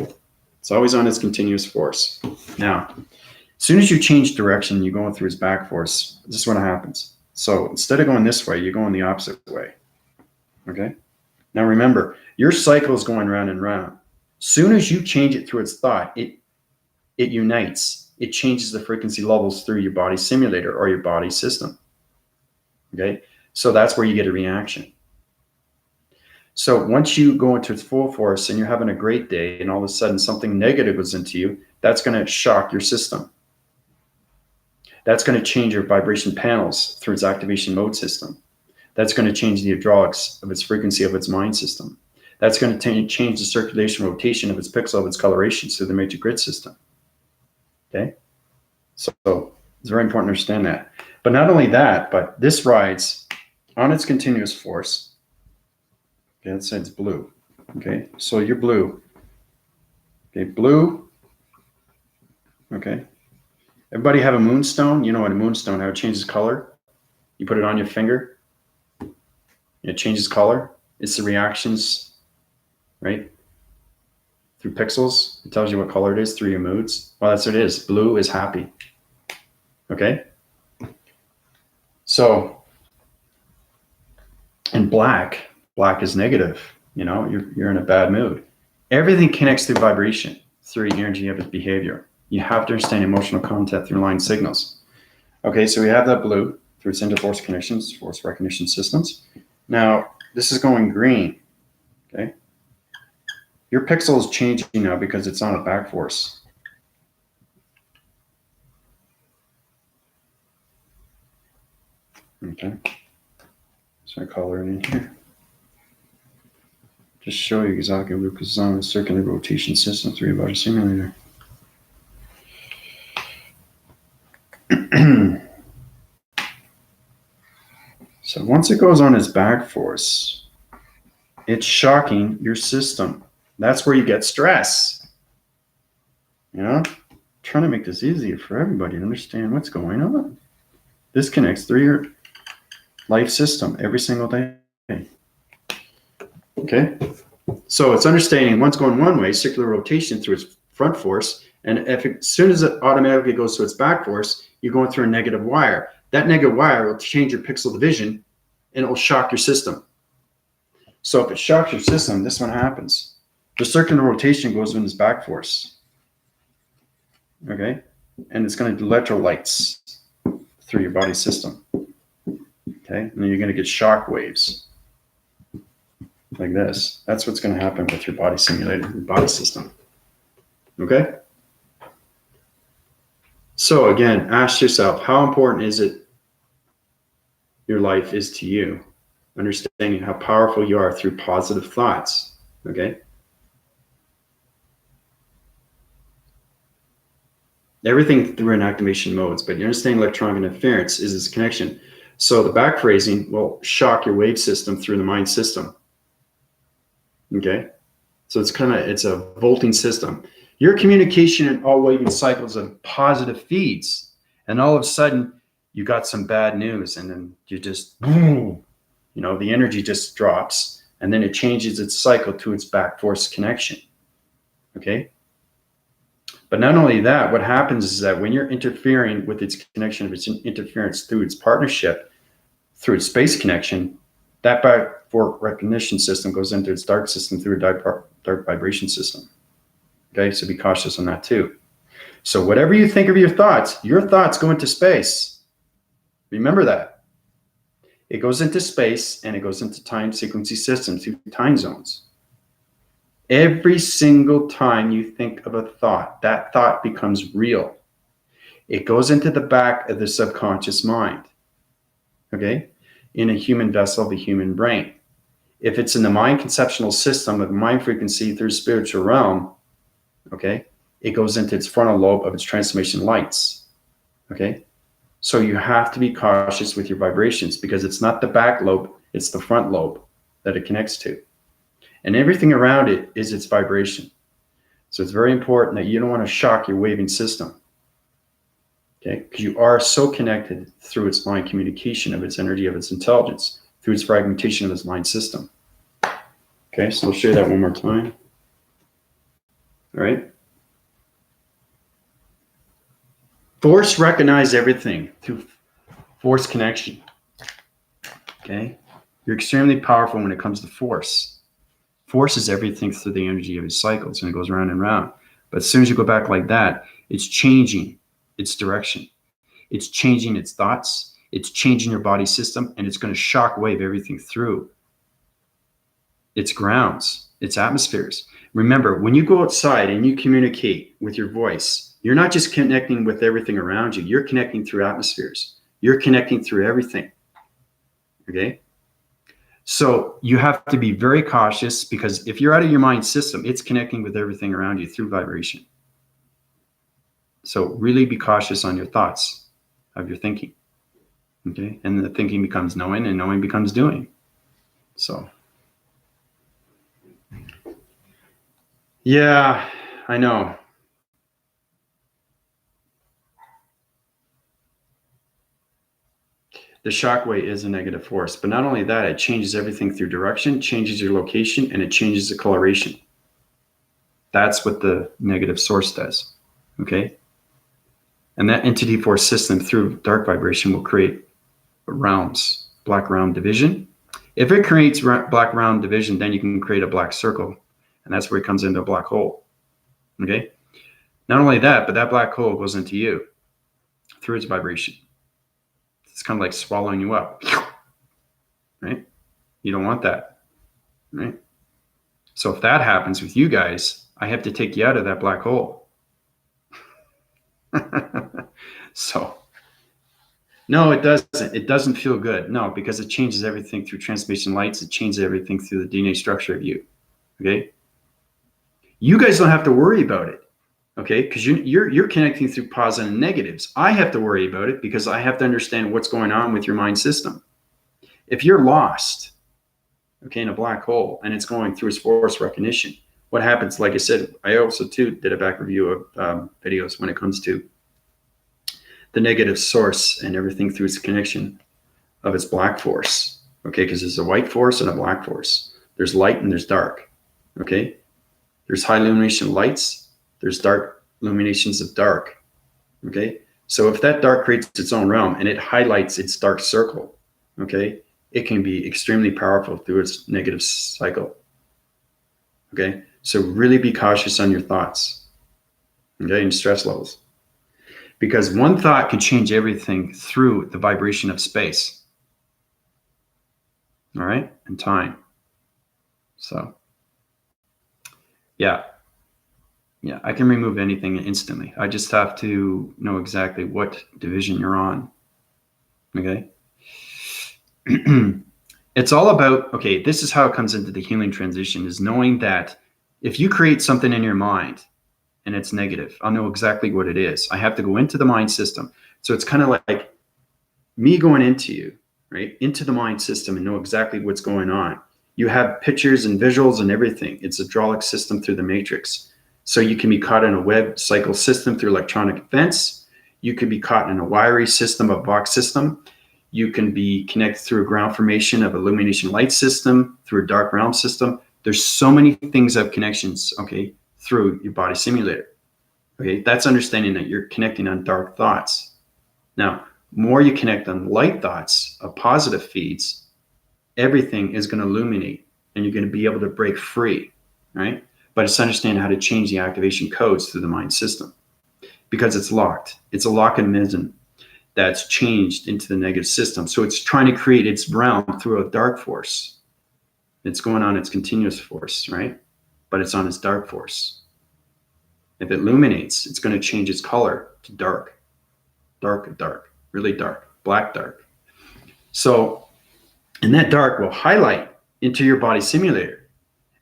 Speaker 1: it's always on its continuous force. Now, as soon as you change direction, you're going through its back force. This is what happens. So instead of going this way, you're going the opposite way. Okay. Now remember, your cycle is going round and round. Soon as you change it through its thought, it unites. It changes the frequency levels through your body simulator or your body system. Okay. So that's where you get a reaction. So once you go into its full force and you're having a great day and all of a sudden something negative goes into you, that's going to shock your system. That's going to change your vibration panels through its activation mode system. That's going to change the hydraulics of its frequency of its mind system. That's going to change the circulation rotation of its pixel of its coloration through the matrix grid system. Okay? So it's very important to understand that. But not only that, but this rides on its continuous force. Okay, let's say it's blue. Okay, so you're blue. Okay, blue. Okay. Everybody have a moonstone? You know what a moonstone, how it changes color? You put it on your finger, it changes color. It's the reactions, right? Through pixels, it tells you what color it is through your moods. Well, that's what it is. Blue is happy. Okay? So, and black is negative. you're in a bad mood. Everything connects through vibration, through energy of its behavior. You have to understand emotional content through line signals. Okay, so we have that blue through its interforce connections, force recognition systems. Now, this is going green, okay? Your pixel is changing now because it's on a back force. Okay, so I color it in here. Just show you exactly what is on the circular rotation system 3 about a simulator. So once it goes on its back force, it's shocking your system. That's where you get stress. Trying to make this easier for everybody to understand what's going on. This connects through your life system every single day. Okay, so it's understanding one's going one way, circular rotation through its front force, and as soon as it automatically goes to its back force, you're going through a negative wire. That negative wire will change your pixel division, and it will shock your system. So if it shocks your system, this one happens. The circular rotation goes in its back force. Okay, and it's going to do electrolytes through your body system. Okay, and then you're going to get shock waves like this. That's what's going to happen with your body simulator, your body system. Okay, so again, ask yourself, how important is it your life is to you? Understanding how powerful you are through positive thoughts. Okay, everything through an activation modes, but you understand electronic interference is this connection. So the back phrasing will shock your wave system through the mind system. Okay, so it's a volting system. Your communication in all waving cycles of positive feeds, and all of a sudden you got some bad news, and then you just boom, the energy just drops, and then it changes its cycle to its back force connection. Okay, but not only that, what happens is that when you're interfering with its connection of its interference through its partnership, through its space connection, that back force recognition system goes into its dark system through a dark vibration system. Okay, so be cautious on that too. So whatever you think of your thoughts go into space. Remember that. It goes into space, and it goes into time sequencing systems through time zones. Every single time you think of a thought, that thought becomes real. It goes into the back of the subconscious mind. Okay, in a human vessel, the human brain. If it's in the mind conceptual system of mind frequency through spiritual realm, okay, it goes into its frontal lobe of its transformation lights. Okay, so you have to be cautious with your vibrations, because it's not the back lobe, it's the front lobe that it connects to. And everything around it is its vibration. So it's very important that you don't want to shock your waving system. Okay, because you are so connected through its mind communication of its energy, of its intelligence, through its fragmentation of its mind system. Okay, so I'll show you that one more time. All right. Force recognize everything through force connection. Okay, you're extremely powerful when it comes to force. Force is everything through the energy of its cycles, and it goes round and round. But as soon as you go back like that, it's changing its direction. It's changing its thoughts. It's changing your body system, and it's going to shock wave everything through its grounds, its atmospheres. Remember, when you go outside and you communicate with your voice, you're not just connecting with everything around you. You're connecting through atmospheres. You're connecting through everything. Okay? So you have to be very cautious, because if you're out of your mind system, it's connecting with everything around you through vibration. So really be cautious on your thoughts of your thinking. Okay? And the thinking becomes knowing, and knowing becomes doing. So, yeah, I know. The shockwave is a negative force, but not only that, it changes everything through direction, changes your location, and it changes the coloration. That's what the negative source does. Okay? And that entity force system through dark vibration will create realms, black realm division, If it creates black round division, then you can create a black circle, and that's where it comes into a black hole. Okay. Not only that, but that black hole goes into you through its vibration. It's kind of like swallowing you up, right? You don't want that, right? So if that happens with you guys, I have to take you out of that black hole. So, no, it doesn't. It doesn't feel good. No, because it changes everything through transmission lights. It changes everything through the DNA structure of you. Okay. You guys don't have to worry about it. Okay, because you're connecting through positive and negatives. I have to worry about it because I have to understand what's going on with your mind system. If you're lost, okay, in a black hole and it's going through its force recognition, what happens? Like I said, I also too did a back review of videos when it comes to the negative source and everything through its connection of its black force. Okay, because there's a white force and a black force. There's light and there's dark. Okay, there's high illumination lights. There's dark illuminations of dark. Okay. So if that dark creates its own realm and it highlights its dark circle, okay, it can be extremely powerful through its negative cycle. Okay. So really be cautious on your thoughts. Okay. And stress levels. Because one thought can change everything through the vibration of space. All right. And time. So, yeah. Yeah, I can remove anything instantly. I just have to know exactly what division you're on. Okay. It's all about, okay, this is how it comes into the healing transition, is knowing that if you create something in your mind and it's negative, I'll know exactly what it is. I have to go into the mind system. So it's kind of like me going into you, right? Into the mind system and know exactly what's going on. You have pictures and visuals and everything. It's a hydraulic system through the matrix. So you can be caught in a web cycle system through electronic events. You could be caught in a wiry system, a box system. You can be connected through a ground formation of illumination light system, through a dark realm system. There's so many things of connections, okay, through your body simulator. Okay, that's understanding that you're connecting on dark thoughts. Now, more you connect on light thoughts of positive feeds, everything is going to illuminate and you're going to be able to break free, right? But it's understanding how to change the activation codes through the mind system because it's locked. It's a lock mechanism that's changed into the negative system. So it's trying to create its realm through a dark force. It's going on its continuous force, right? But it's on its dark force. If it illuminates, it's going to change its color to dark, really dark, black dark. So, and that dark will highlight into your body simulator.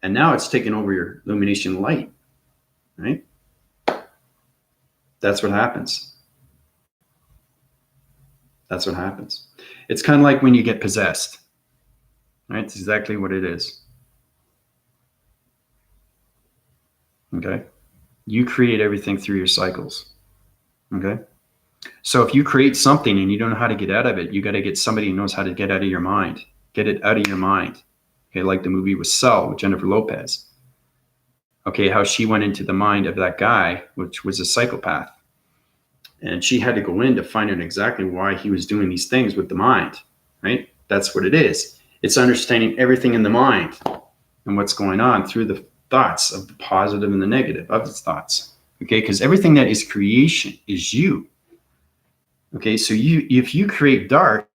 Speaker 1: And now it's taking over your illumination light, right? That's what happens. That's what happens. It's kind of like when you get possessed, right? It's exactly what it is. Okay. You create everything through your cycles. Okay. So if you create something and you don't know how to get out of it, you got to get somebody who knows how to get out of your mind. Get it out of your mind. Okay. Like the movie with Cell with Jennifer Lopez. Okay, how she went into the mind of that guy, which was a psychopath. And she had to go in to find out exactly why he was doing these things with the mind, right? That's what it is. It's understanding everything in the mind and what's going on through the thoughts of the positive and the negative of its thoughts. Okay, because everything that is creation is you. Okay, so if you create dark,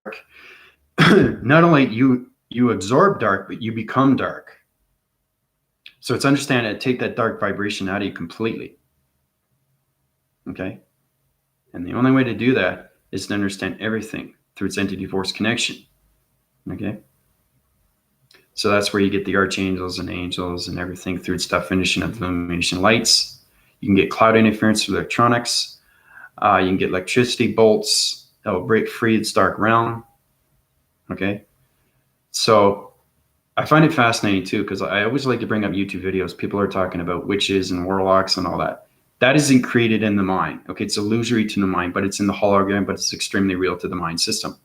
Speaker 1: not only you absorb dark, but you become dark. So it's understanding to take that dark vibration out of you completely. Okay. And the only way to do that is to understand everything through its entity force connection. Okay. So that's where you get the archangels and angels and everything through its definition of illumination lights. You can get cloud interference with electronics. You can get electricity bolts that will break free its dark realm. Okay. So I find it fascinating too, because I always like to bring up YouTube videos. People are talking about witches and warlocks and all that. That isn't created in the mind. Okay, it's illusory to the mind, but it's in the hologram, but it's extremely real to the mind system.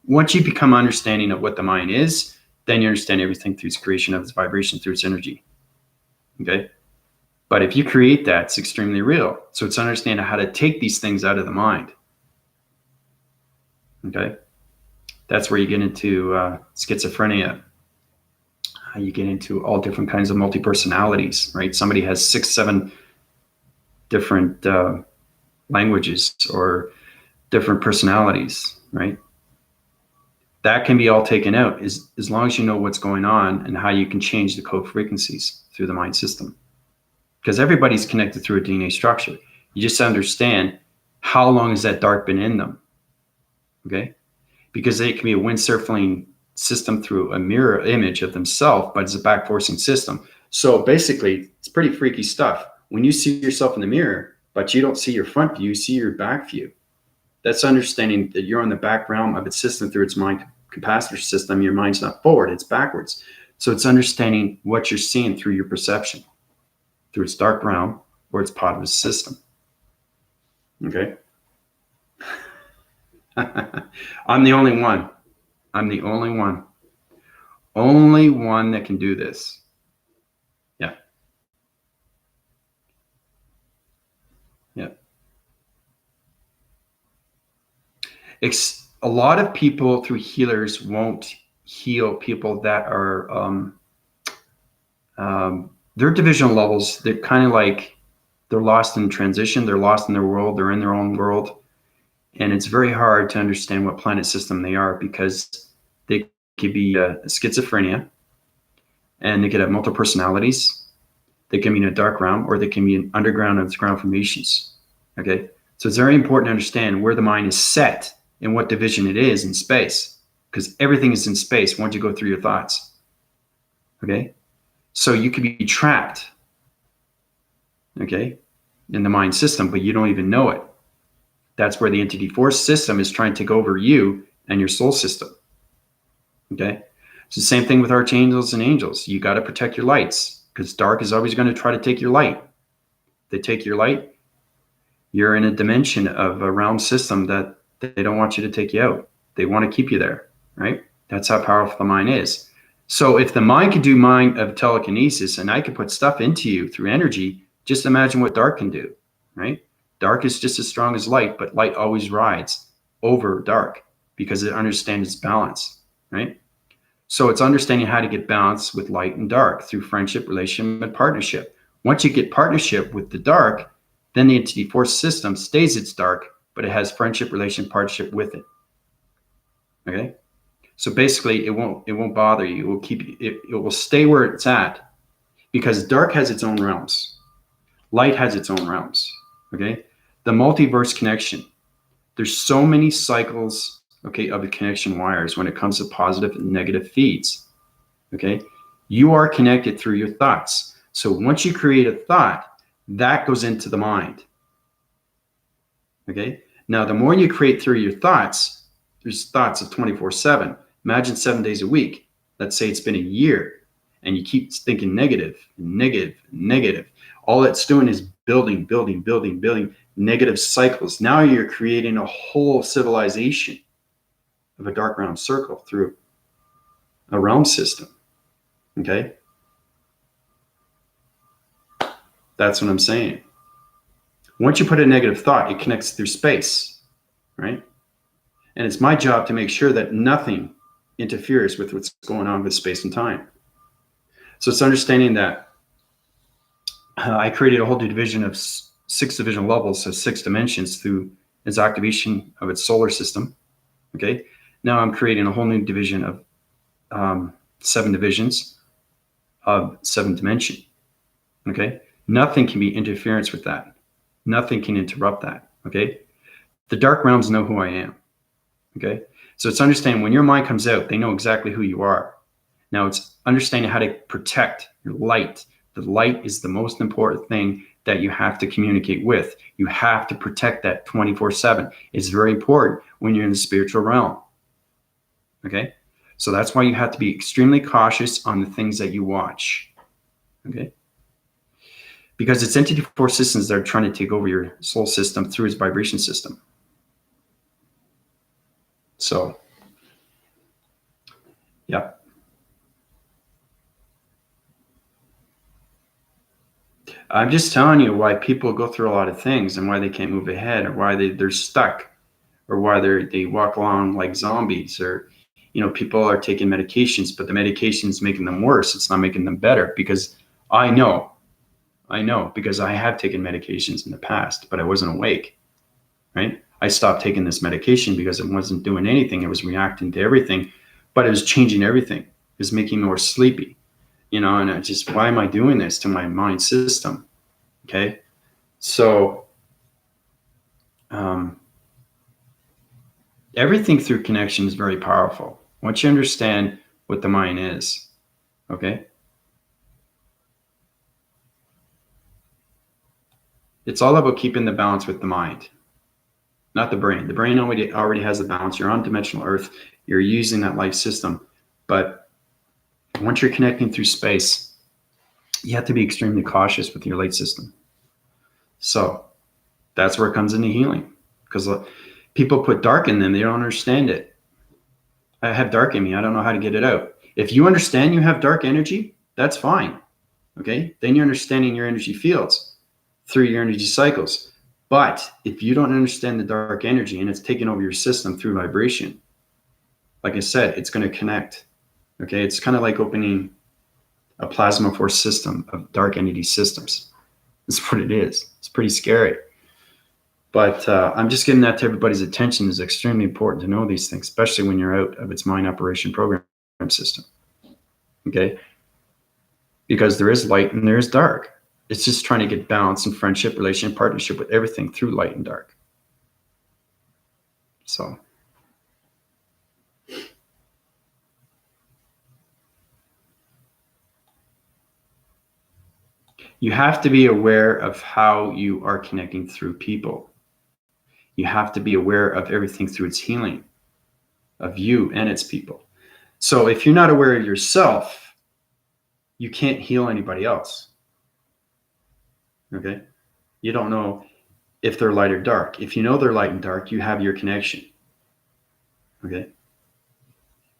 Speaker 1: Once you become understanding of what the mind is, then you understand everything through its creation of its vibration, through its energy. Okay, but if you create that, it's extremely real. So it's understanding how to take these things out of the mind. Okay, that's where you get into schizophrenia. you get into all different kinds of multi-personalities, right? Somebody has 6, 7 different languages or different personalities, right? That can be all taken out as long as you know what's going on and how you can change the code frequencies through the mind system. Because everybody's connected through a DNA structure. You just understand how long has that dark been in them, okay? Because it can be a windsurfing system through a mirror image of themselves, but it's a back-forcing system. So basically, it's pretty freaky stuff. When you see yourself in the mirror, but you don't see your front view, you see your back view. That's understanding that you're on the back realm of its system through its mind capacitor system. Your mind's not forward, it's backwards. So it's understanding what you're seeing through your perception, through its dark realm or its positive system. Okay? I'm the only one. I'm the only one. Only one that can do this. Yeah. Yeah. A lot of people through healers won't heal people that are their divisional levels. They're kind of like they're lost in transition. They're lost in their world. They're in their own world. And it's very hard to understand what planet system they are because they could be schizophrenia and they could have multiple personalities. They can be in a dark realm or they can be in underground and ground formations. Okay. So it's very important to understand where the mind is set and what division it is in space, because everything is in space once you go through your thoughts. Okay. So you could be trapped, okay, in the mind system, but you don't even know it. That's where the entity force system is trying to take over you and your soul system. Okay. It's the same thing with archangels and angels. You got to protect your lights because dark is always going to try to take your light. They take your light, you're in a dimension of a realm system that they don't want you to take you out. They want to keep you there, right? That's how powerful the mind is. So if the mind can do mind of telekinesis and I can put stuff into you through energy, just imagine what dark can do, right? Dark is just as strong as light, but light always rides over dark because it understands its balance, right? So it's understanding how to get balance with light and dark through friendship, relationship, and partnership. Once you get partnership with the dark, then the entity force system stays its dark, but it has friendship, relation, partnership with it. Okay? So basically it won't bother you. It will keep you, it will stay where it's at because dark has its own realms. Light has its own realms. Okay? The multiverse connection. There's so many cycles, okay, of the connection wires when it comes to positive and negative feeds. Okay? You are connected through your thoughts. So once you create a thought, that goes into the mind. Okay? Now, the more you create through your thoughts, there's thoughts of 24/7. Imagine 7 days a week. Let's say it's been a year and you keep thinking negative, negative, negative. All it's doing is building negative cycles. Now you're creating a whole civilization of a dark realm circle through a realm system. Okay? That's what I'm saying. Once you put a negative thought, it connects through space, right? And it's my job to make sure that nothing interferes with what's going on with space and time. So it's understanding that I created a whole new division of 6 divisional levels, so 6 dimensions through its activation of its solar system. Okay. Now I'm creating a whole new division of 7 divisions of 7 dimension. Okay. Nothing can be interference with that. Nothing can interrupt that. Okay. The dark realms know who I am. Okay. So it's understanding when your mind comes out, they know exactly who you are. Now it's understanding how to protect your light. The light is the most important thing that you have to communicate with. You have to protect that 24/7. It's very important when you're in the spiritual realm. Okay. So that's why you have to be extremely cautious on the things that you watch. Okay. Because it's entity force systems that are trying to take over your soul system through its vibration system. So, yeah. I'm just telling you why people go through a lot of things and why they can't move ahead or why they're stuck or why they walk along like zombies or, people are taking medications, but the medication is making them worse. It's not making them better, because I know because I have taken medications in the past, but I wasn't awake, right? I stopped taking this medication because it wasn't doing anything. It was reacting to everything, but it was changing everything. It was making me more sleepy, and I just, why am I doing this to my mind system? Okay. So, everything through connection is very powerful. Once you understand what the mind is, okay? It's all about keeping the balance with the mind, not the brain. The brain already has the balance. You're on dimensional Earth. You're using that life system. But once you're connecting through space, you have to be extremely cautious with your light system. So that's where it comes into healing, because people put dark in them. They don't understand it. I have dark in me. I don't know how to get it out. If you understand you have dark energy, that's fine. Okay. Then you're understanding your energy fields through your energy cycles. But if you don't understand the dark energy and it's taking over your system through vibration, like I said, it's going to connect. Okay. It's kind of like opening a plasma force system of dark entity systems. That's what it is. It's pretty scary. But I'm just getting that to everybody's attention. It's extremely important to know these things, especially when you're out of its mind operation program system. Okay? Because there is light and there is dark. It's just trying to get balance in friendship, relation, partnership with everything through light and dark. So. You have to be aware of how you are connecting through people. You have to be aware of everything through its healing, of you and its people. So if you're not aware of yourself, you can't heal anybody else. Okay? You don't know if they're light or dark. If you know they're light and dark, you have your connection. Okay?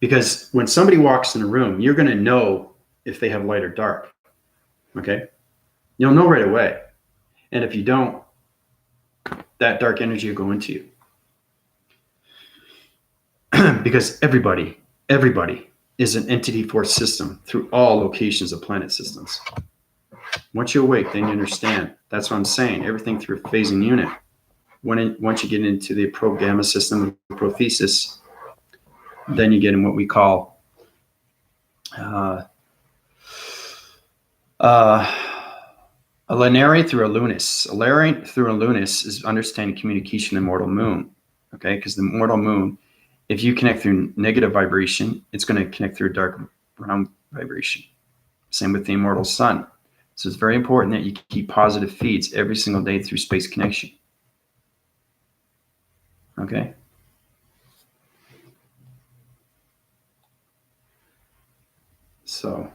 Speaker 1: Because when somebody walks in a room, you're going to know if they have light or dark. Okay? You'll know right away. And if you don't, that dark energy will go into you. Because everybody is an entity force system through all locations of planet systems. Once you awake, then you understand. That's what I'm saying. Everything through a phasing unit. Once you get into the pro-gamma system of prothesis, then you get in what we call a lunary through a lunis. A lunary through a lunis is understanding communication in the mortal moon. Okay, because the mortal moon, if you connect through negative vibration, it's going to connect through a dark brown vibration. Same with the immortal sun. So it's very important that you keep positive feeds every single day through space connection. Okay? So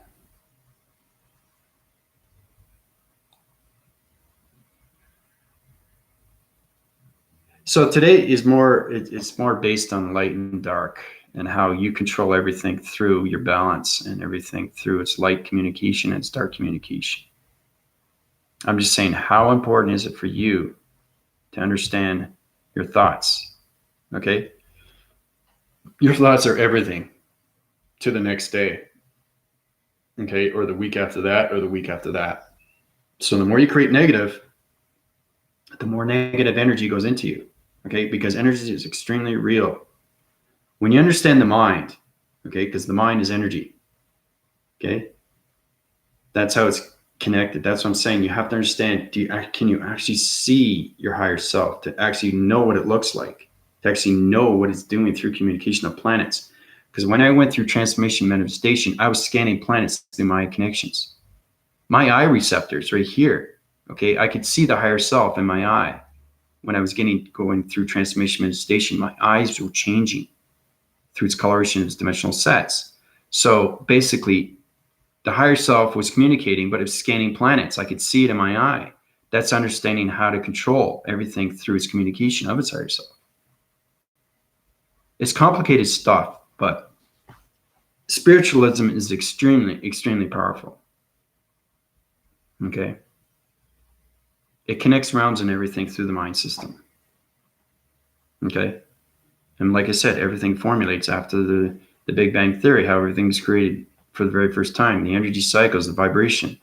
Speaker 1: today is it's more based on light and dark, and how you control everything through your balance and everything through its light communication and its dark communication. I'm just saying, how important is it for you to understand your thoughts? Okay? Your thoughts are everything to the next day. Okay? Or the week after that, or the week after that. So the more you create negative, the more negative energy goes into you. Okay? Because energy is extremely real. When you understand the mind, okay, because the mind is energy. Okay? That's how it's connected. That's what I'm saying. You have to understand, can you actually see your higher self, to actually know what it looks like, to actually know what it's doing through communication of planets? Because when I went through transformation manifestation, I was scanning planets through my connections. My eye receptors right here, okay, I could see the higher self in my eye. When I was going through transformation manifestation, my eyes were changing through its coloration of its dimensional sets. So basically, the higher self was communicating, but it was scanning planets. I could see it in my eye. That's understanding how to control everything through its communication of its higher self. It's complicated stuff, but spiritualism is extremely, extremely powerful. Okay? It connects realms and everything through the mind system. Okay? And like I said, everything formulates after the The Big Bang Theory, how everything was created for the very first time, the energy cycles, the vibration,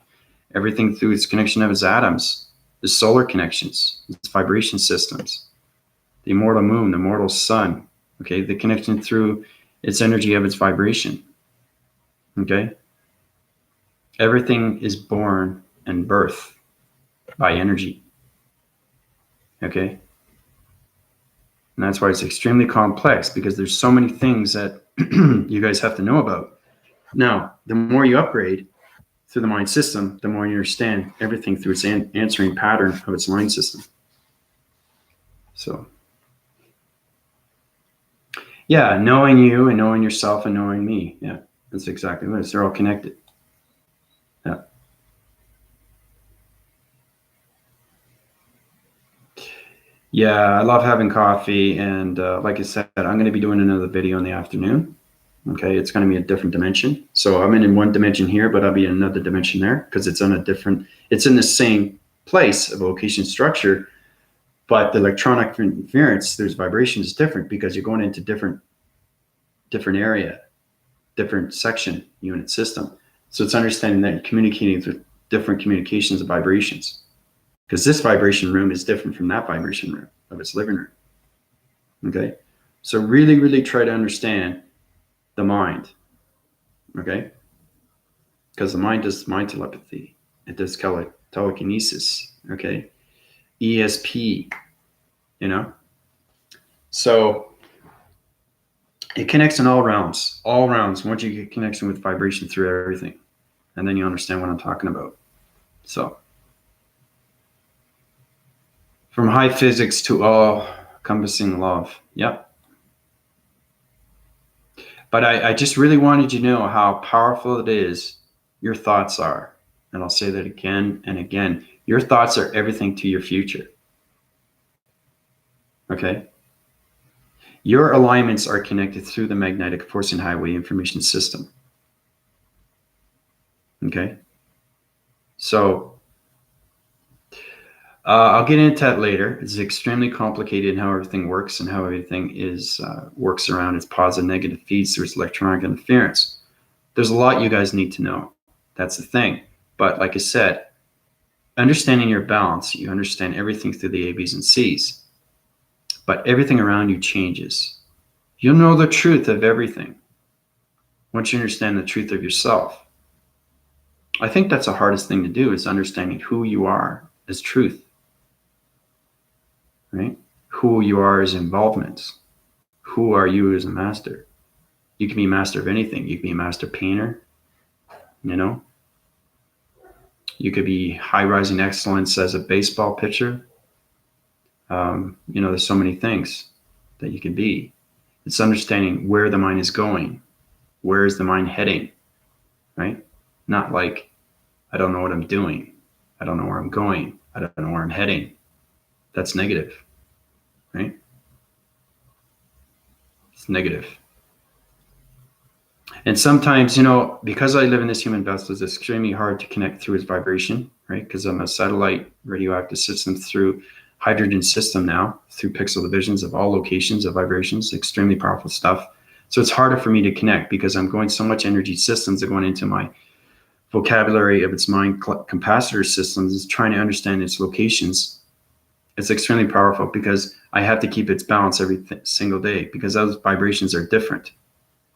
Speaker 1: everything through its connection of its atoms, the solar connections, its vibration systems, the immortal moon, the immortal sun, okay, the connection through its energy of its vibration, okay? Everything is born and birth by energy, okay? And that's why it's extremely complex, because there's so many things that you guys have to know about. Now, the more you upgrade through the mind system, the more you understand everything through its answering pattern of its line system. So, yeah, knowing you and knowing yourself and knowing me. Yeah, that's exactly what it is. They're all connected. Yeah. Yeah, I love having coffee. And like I said, I'm going to be doing another video in the afternoon. Okay, it's going to be a different dimension. So I'm in one dimension here, but I'll be in another dimension there, because it's on a different, it's in the same place of location structure, but the electronic interference, there's vibration is different, because you're going into different area, different section unit system. So it's understanding that you're communicating with different communications of vibrations, because this vibration room is different from that vibration room of its living room. Okay, so really, really try to understand the mind. Okay, because the mind does mind telepathy, it does telekinesis. Okay, ESP, you know. So it connects in all realms. Once you get connection with vibration through everything, and then you understand what I'm talking about. So from high physics to all encompassing love. Yep. But I just really wanted you to know how powerful it is your thoughts are. And I'll say that again and again. Your thoughts are everything to your future. Okay? Your alignments are connected through the magnetic force and highway information system. Okay? So I'll get into that later. It's extremely complicated in how everything works and how everything is works around its positive negative feeds through its electronic interference. There's a lot you guys need to know. That's the thing. But like I said, understanding your balance, you understand everything through the A, B's, and C's. But everything around you changes. You'll know the truth of everything once you understand the truth of yourself. I think that's the hardest thing to do, is understanding who you are as truth. Right? Who you are as involvements. Who are you as a master? You can be a master of anything. You can be a master painter, you know. You could be high rising excellence as a baseball pitcher. You know, there's so many things that you can be. It's understanding where the mind is going. Where is the mind heading? Right? Not like, I don't know what I'm doing. I don't know where I'm going. I don't know where I'm heading. That's negative. Right? It's negative. And sometimes, you know, because I live in this human vessel, it's extremely hard to connect through its vibration, right? Because I'm a satellite radioactive system through hydrogen system now, through pixel divisions of all locations of vibrations, extremely powerful stuff. So it's harder for me to connect, because I'm going so much energy systems are going into my vocabulary of its mind capacitor systems, is trying to understand its locations. It's extremely powerful, because I have to keep its balance every single day, because those vibrations are different.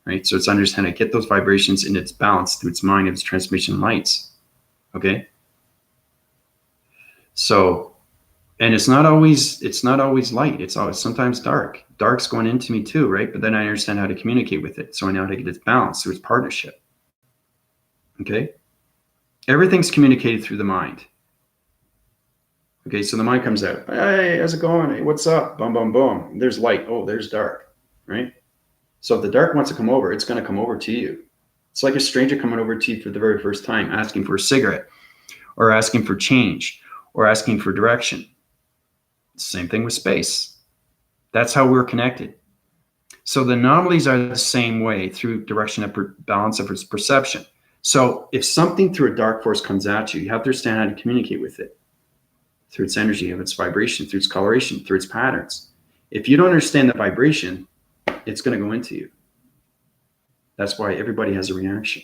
Speaker 1: Right? So it's understanding how to get those vibrations in its balance through its mind of its transmission lights. Okay. So, and it's not always light. It's always sometimes dark. Dark's going into me too, right? But then I understand how to communicate with it. So I know how to get its balance through its partnership. Okay. Everything's communicated through the mind. Okay. So the mind comes out. Hey, how's it going? Hey, what's up? Boom, boom, boom. There's light. Oh, there's dark. Right? So if the dark wants to come over, it's going to come over to you. It's like a stranger coming over to you for the very first time, asking for a cigarette, or asking for change, or asking for direction. Same thing with space. That's how we're connected. So the anomalies are the same way through direction of balance of its perception. So if something through a dark force comes at you, you have to understand how to communicate with it through its energy, of its vibration, through its coloration, through its patterns. If you don't understand the vibration, it's going to go into you. That's why everybody has a reaction.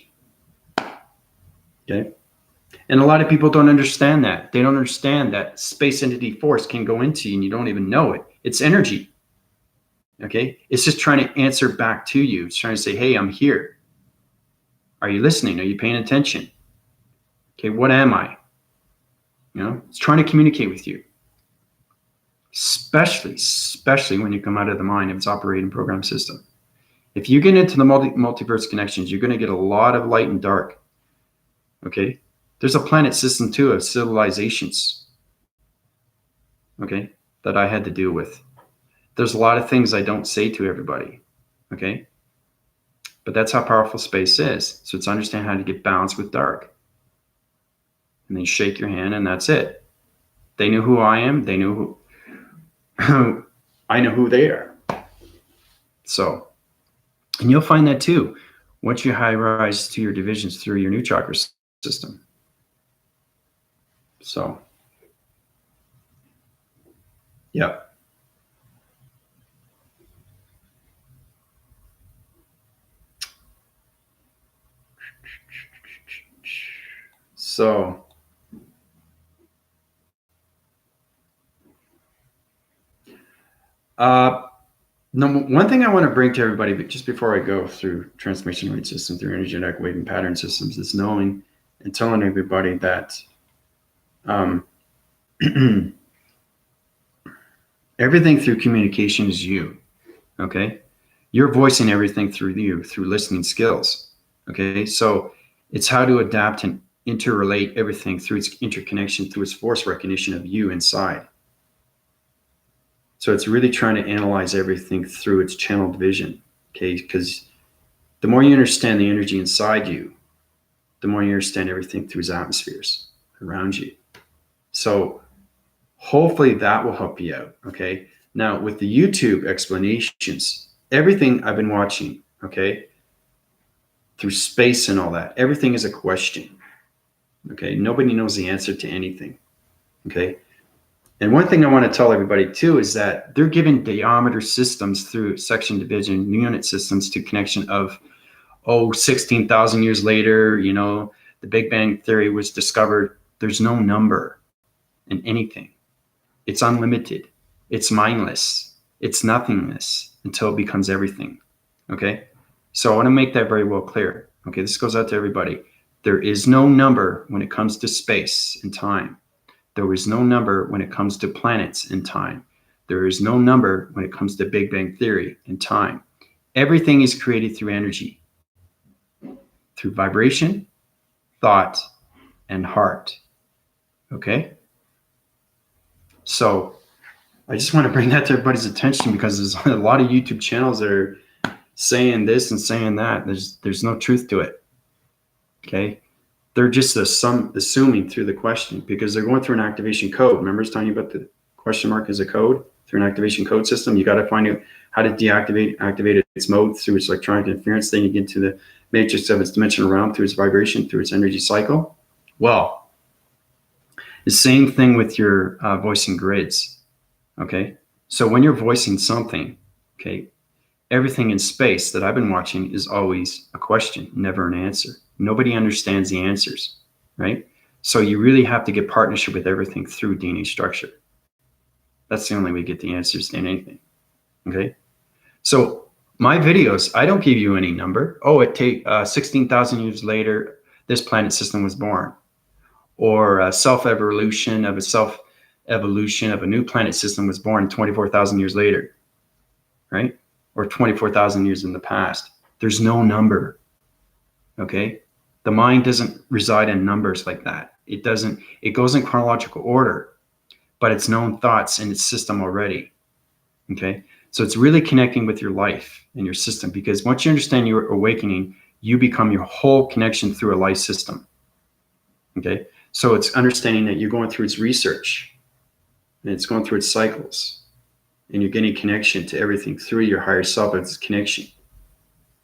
Speaker 1: Okay. And a lot of people don't understand that. They don't understand that space entity force can go into you and you don't even know it. It's energy. Okay. It's just trying to answer back to you. It's trying to say, hey, I'm here. Are you listening? Are you paying attention? Okay. What am I? You know, it's trying to communicate with you. Especially when you come out of the mind of its operating program system. If you get into the multiverse connections, you're going to get a lot of light and dark. Okay. There's a planet system too of civilizations. Okay. That I had to deal with. There's a lot of things I don't say to everybody. Okay. But that's how powerful space is. So it's understand how to get balanced with dark. And then shake your hand and that's it. They knew who I am. They knew who I know who they are. So, and you'll find that too once you high rise to your divisions through your new chakra system. So, yeah. So, one thing I want to bring to everybody, but just before I go through transformation rate system, through energetic wave and pattern systems, is knowing and telling everybody that everything through communication is you. Okay. You're voicing everything through you, through listening skills. Okay. So it's how to adapt and interrelate everything through its interconnection, through its force recognition of you inside. So it's really trying to analyze everything through its channeled vision. Okay. Because the more you understand the energy inside you, the more you understand everything through its atmospheres around you. So hopefully that will help you out. Okay. Now with the YouTube explanations, everything I've been watching, okay, through space and all that, everything is a question. Okay. Nobody knows the answer to anything. Okay. And one thing I want to tell everybody too is that they're given diameter systems through section division unit systems to connection of, 16,000 years later, you know, the Big Bang Theory was discovered. There's no number in anything. It's unlimited. It's mindless. It's nothingness until it becomes everything. Okay. So I want to make that very well clear. Okay. This goes out to everybody. There is no number when it comes to space and time. There is no number when it comes to planets and time. There is no number when it comes to Big Bang Theory and time. Everything is created through energy, through vibration, thought, and heart. Okay? So I just want to bring that to everybody's attention because there's a lot of YouTube channels that are saying this and saying that. There's no truth to it. Okay? They're just assuming through the question because they're going through an activation code. Remember I was telling you about the question mark as a code through an activation code system. You got to find out how to activate its mode through its electronic interference. Then you get to the matrix of its dimensional realm through its vibration, through its energy cycle. Well, the same thing with your voicing grids. Okay. So when you're voicing something, okay, everything in space that I've been watching is always a question, never an answer. Nobody understands the answers, right? So you really have to get partnership with everything through DNA structure. That's the only way to get the answers in anything. Okay. So my videos, I don't give you any number. It take 16,000 years later, this planet system was born, or a self-evolution of a new planet system was born 24,000 years later, right? Or 24,000 years in the past. There's no number. Okay. The mind doesn't reside in numbers like that. It goes in chronological order, but it's known thoughts in its system already. Okay. So it's really connecting with your life and your system, because once you understand your awakening, you become your whole connection through a life system. Okay. So it's understanding that you're going through its research and it's going through its cycles and you're getting connection to everything through your higher self. It's connection.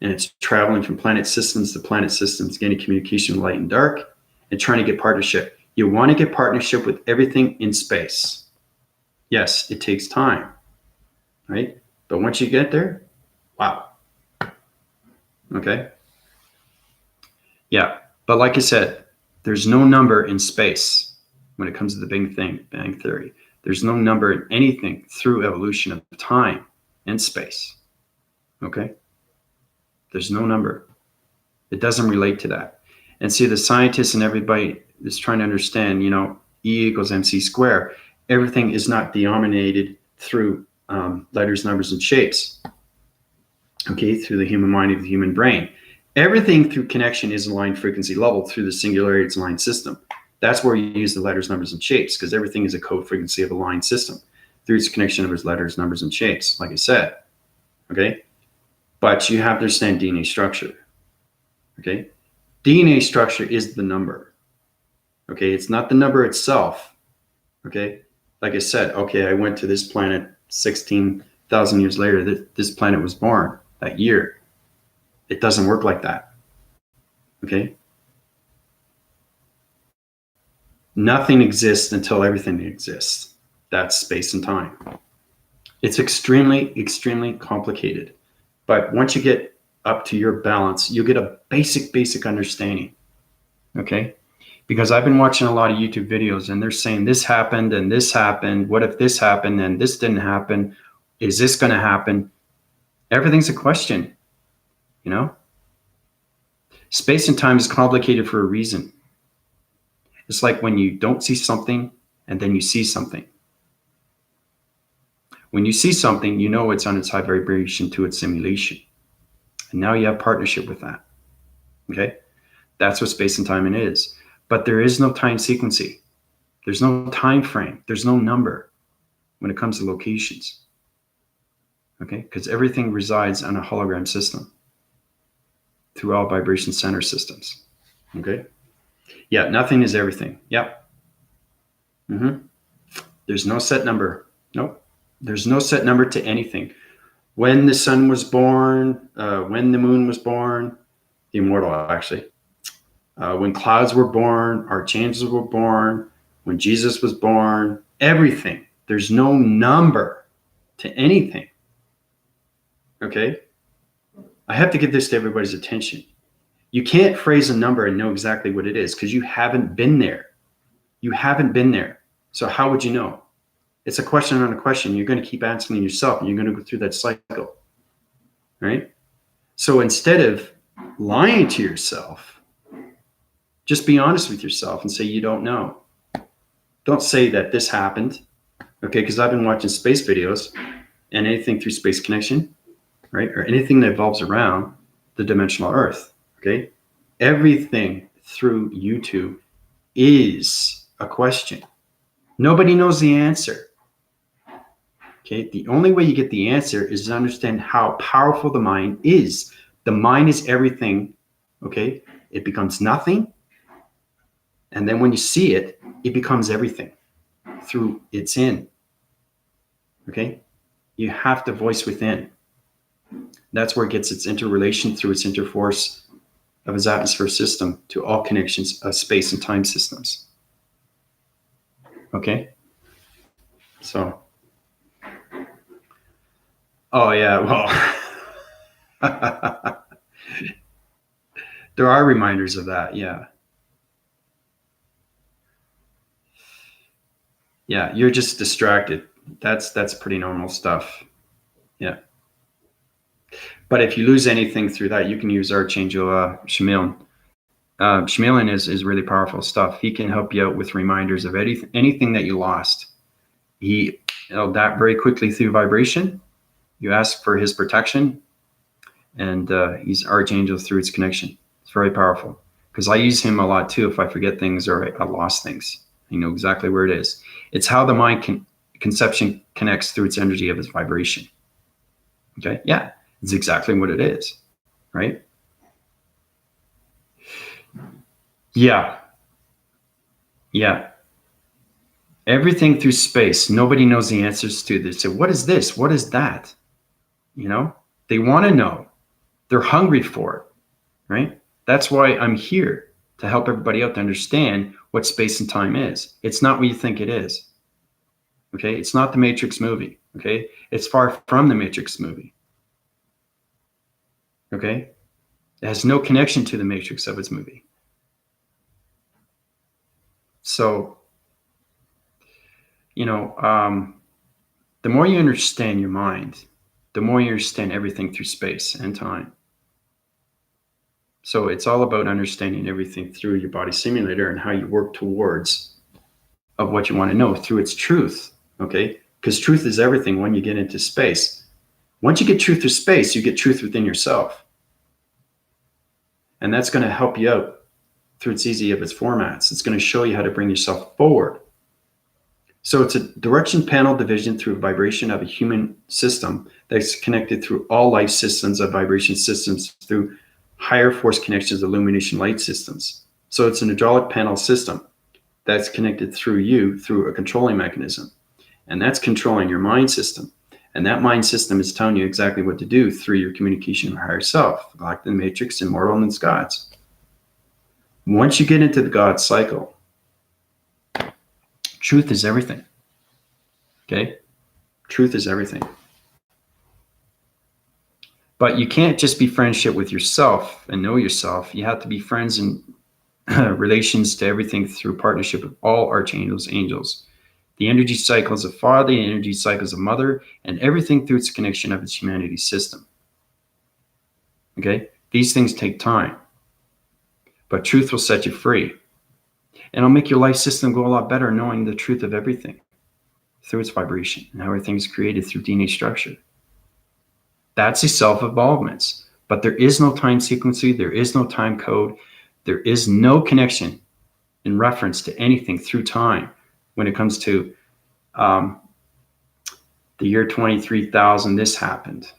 Speaker 1: And it's traveling from planet systems to planet systems, getting communication with light and dark, and trying to get partnership. You want to get partnership with everything in space. Yes, it takes time, right? But once you get there, wow. Okay. Yeah. But like I said, there's no number in space when it comes to the Bang Theory. There's no number in anything through evolution of time and space. Okay? There's no number. It doesn't relate to that. And see, the scientists and everybody is trying to understand, E equals mc squared. Everything is not denominated through letters, numbers, and shapes. Okay, through the human mind of the human brain. Everything through connection is aligned frequency level through the singularity aligned system. That's where you use the letters, numbers, and shapes, because everything is a code frequency of a line system through its connection of its letters, numbers, and shapes, like I said. Okay? But you have to understand DNA structure. Okay? DNA structure is the number. Okay? It's not the number itself. Okay? Like I said, okay, I went to this planet 16,000 years later. This planet was born that year. It doesn't work like that. Okay? Nothing exists until everything exists. That's space and time. It's extremely, extremely complicated. But once you get up to your balance, you'll get a basic understanding. Okay? Because I've been watching a lot of YouTube videos and they're saying this happened and this happened. What if this happened and this didn't happen? Is this going to happen? Everything's a question. Space and time is complicated for a reason. It's like when you don't see something and then you see something. When you see something, you know it's on its high vibration to its simulation. And now you have partnership with that. Okay? That's what space and time is. But there is no time sequencing. There's no time frame. There's no number when it comes to locations. Okay? Because everything resides on a hologram system through all vibration center systems. Okay? Yeah, nothing is everything. Yep. There's no set number. Nope. There's no set number to anything. When the sun was born, when the moon was born, the immortal actually, when clouds were born, archangels were born, when Jesus was born, everything. There's no number to anything. Okay? I have to get this to everybody's attention. You can't phrase a number and know exactly what it is because you haven't been there. You haven't been there. So how would you know? It's a question on a question. You're going to keep asking yourself and you're going to go through that cycle. Right? So instead of lying to yourself, just be honest with yourself and say you don't know. Don't say that this happened. Okay, because I've been watching space videos and anything through space connection, right? Or anything that evolves around the dimensional Earth. Okay? Everything through YouTube is a question. Nobody knows the answer. Okay? The only way you get the answer is to understand how powerful the mind is. The mind is everything. Okay? It becomes nothing. And then when you see it, it becomes everything through its in. Okay? You have to voice within. That's where it gets its interrelation through its interforce of its atmosphere system to all connections of space and time systems. Okay? So, oh yeah, well, there are reminders of that, yeah. Yeah, you're just distracted. That's pretty normal stuff. Yeah. But if you lose anything through that, you can use Archangel Shemilin. Shemilin is really powerful stuff. He can help you out with reminders of anything that you lost. He that very quickly through vibration. You ask for his protection, and he's Archangel through its connection. It's very powerful because I use him a lot too if I forget things or I lost things. I know exactly where it is. It's how the mind conception connects through its energy of its vibration. Okay, yeah, it's exactly what it is, right? Yeah. Everything through space. Nobody knows the answers to this. So what is this? What is that? They want to know. They're hungry for it, right? That's why I'm here to help everybody out to understand what space and time is. It's not what you think it is. Okay? It's not the Matrix movie. Okay? It's far from the Matrix movie. Okay? It has no connection to the matrix of its movie. So, the more you understand your mind, the more you understand everything through space and time. So it's all about understanding everything through your body simulator and how you work towards of what you want to know through its truth, okay? Because truth is everything when you get into space. Once you get truth through space, you get truth within yourself. And that's going to help you out through its easy of its formats. It's going to show you how to bring yourself forward. So it's a direction panel division through vibration of a human system that's connected through all life systems of vibration systems through higher force connections, illumination light systems. So it's an hydraulic panel system that's connected through you through a controlling mechanism. And that's controlling your mind system. And that mind system is telling you exactly what to do through your communication with higher self, galactic matrix, immortal and gods. Once you get into the God cycle, truth is everything. Okay? Truth is everything. But you can't just be friendship with yourself and know yourself. You have to be friends in relations to everything through partnership with all archangels, angels. The energy cycles of Father, the energy cycles of Mother, and everything through its connection of its humanity system. Okay? These things take time. But truth will set you free. And it'll make your life system go a lot better knowing the truth of everything through its vibration and how everything is created through DNA structure. That's the self-evolvements. But there is no time sequencing. There is no time code. There is no connection in reference to anything through time when it comes to the year 23,000, this happened.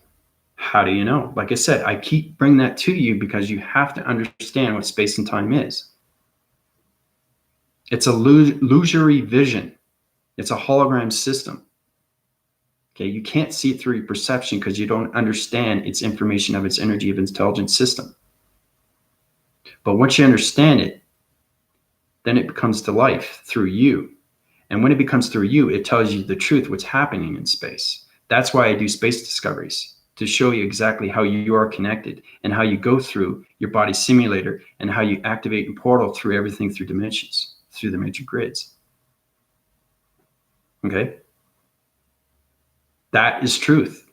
Speaker 1: How do you know? Like I said, I keep bringing that to you because you have to understand what space and time is. It's a illusory vision. It's a hologram system. Okay, you can't see it through your perception because you don't understand its information of its energy of intelligence system. But once you understand it, then it becomes to life through you. And when it becomes through you, it tells you the truth, what's happening in space. That's why I do space discoveries, to show you exactly how you are connected and how you go through your body simulator and how you activate and portal through everything through dimensions, through the major grids. Okay? That is truth.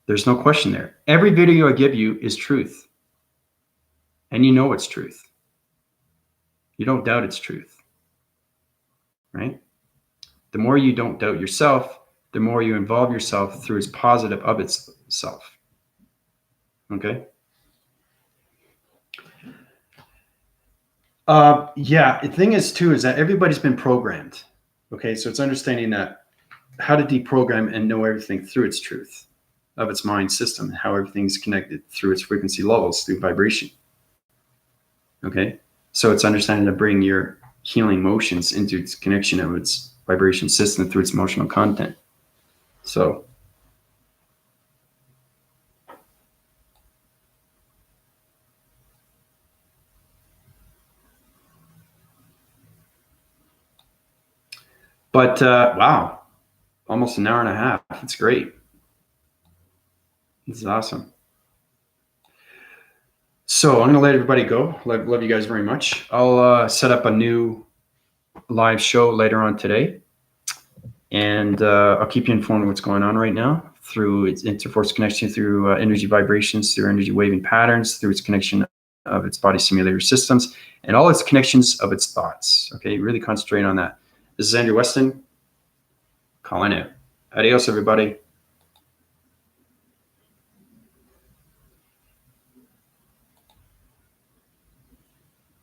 Speaker 1: There's no question there. Every video I give you is truth. And you know it's truth. You don't doubt it's truth. Right? The more you don't doubt yourself, the more you involve yourself through its positive of itself. Okay? Yeah, the thing is too, is that everybody's been programmed. Okay, so it's understanding that how to deprogram and know everything through its truth of its mind system, how everything's connected through its frequency levels, through vibration. Okay, so it's understanding to bring your healing motions into its connection of its vibration system through its emotional content. So but wow, almost an hour and a half. It's great. This is awesome. So I'm gonna let everybody go. Love you guys very much. I'll set up a new live show later on today, and I'll keep you informed of what's going on right now through its interforce connection, through energy vibrations, through energy waving patterns, through its connection of its body simulator systems, and all its connections of its thoughts. Okay, really concentrate on that. This is Andrew Weston calling out. Adios, everybody.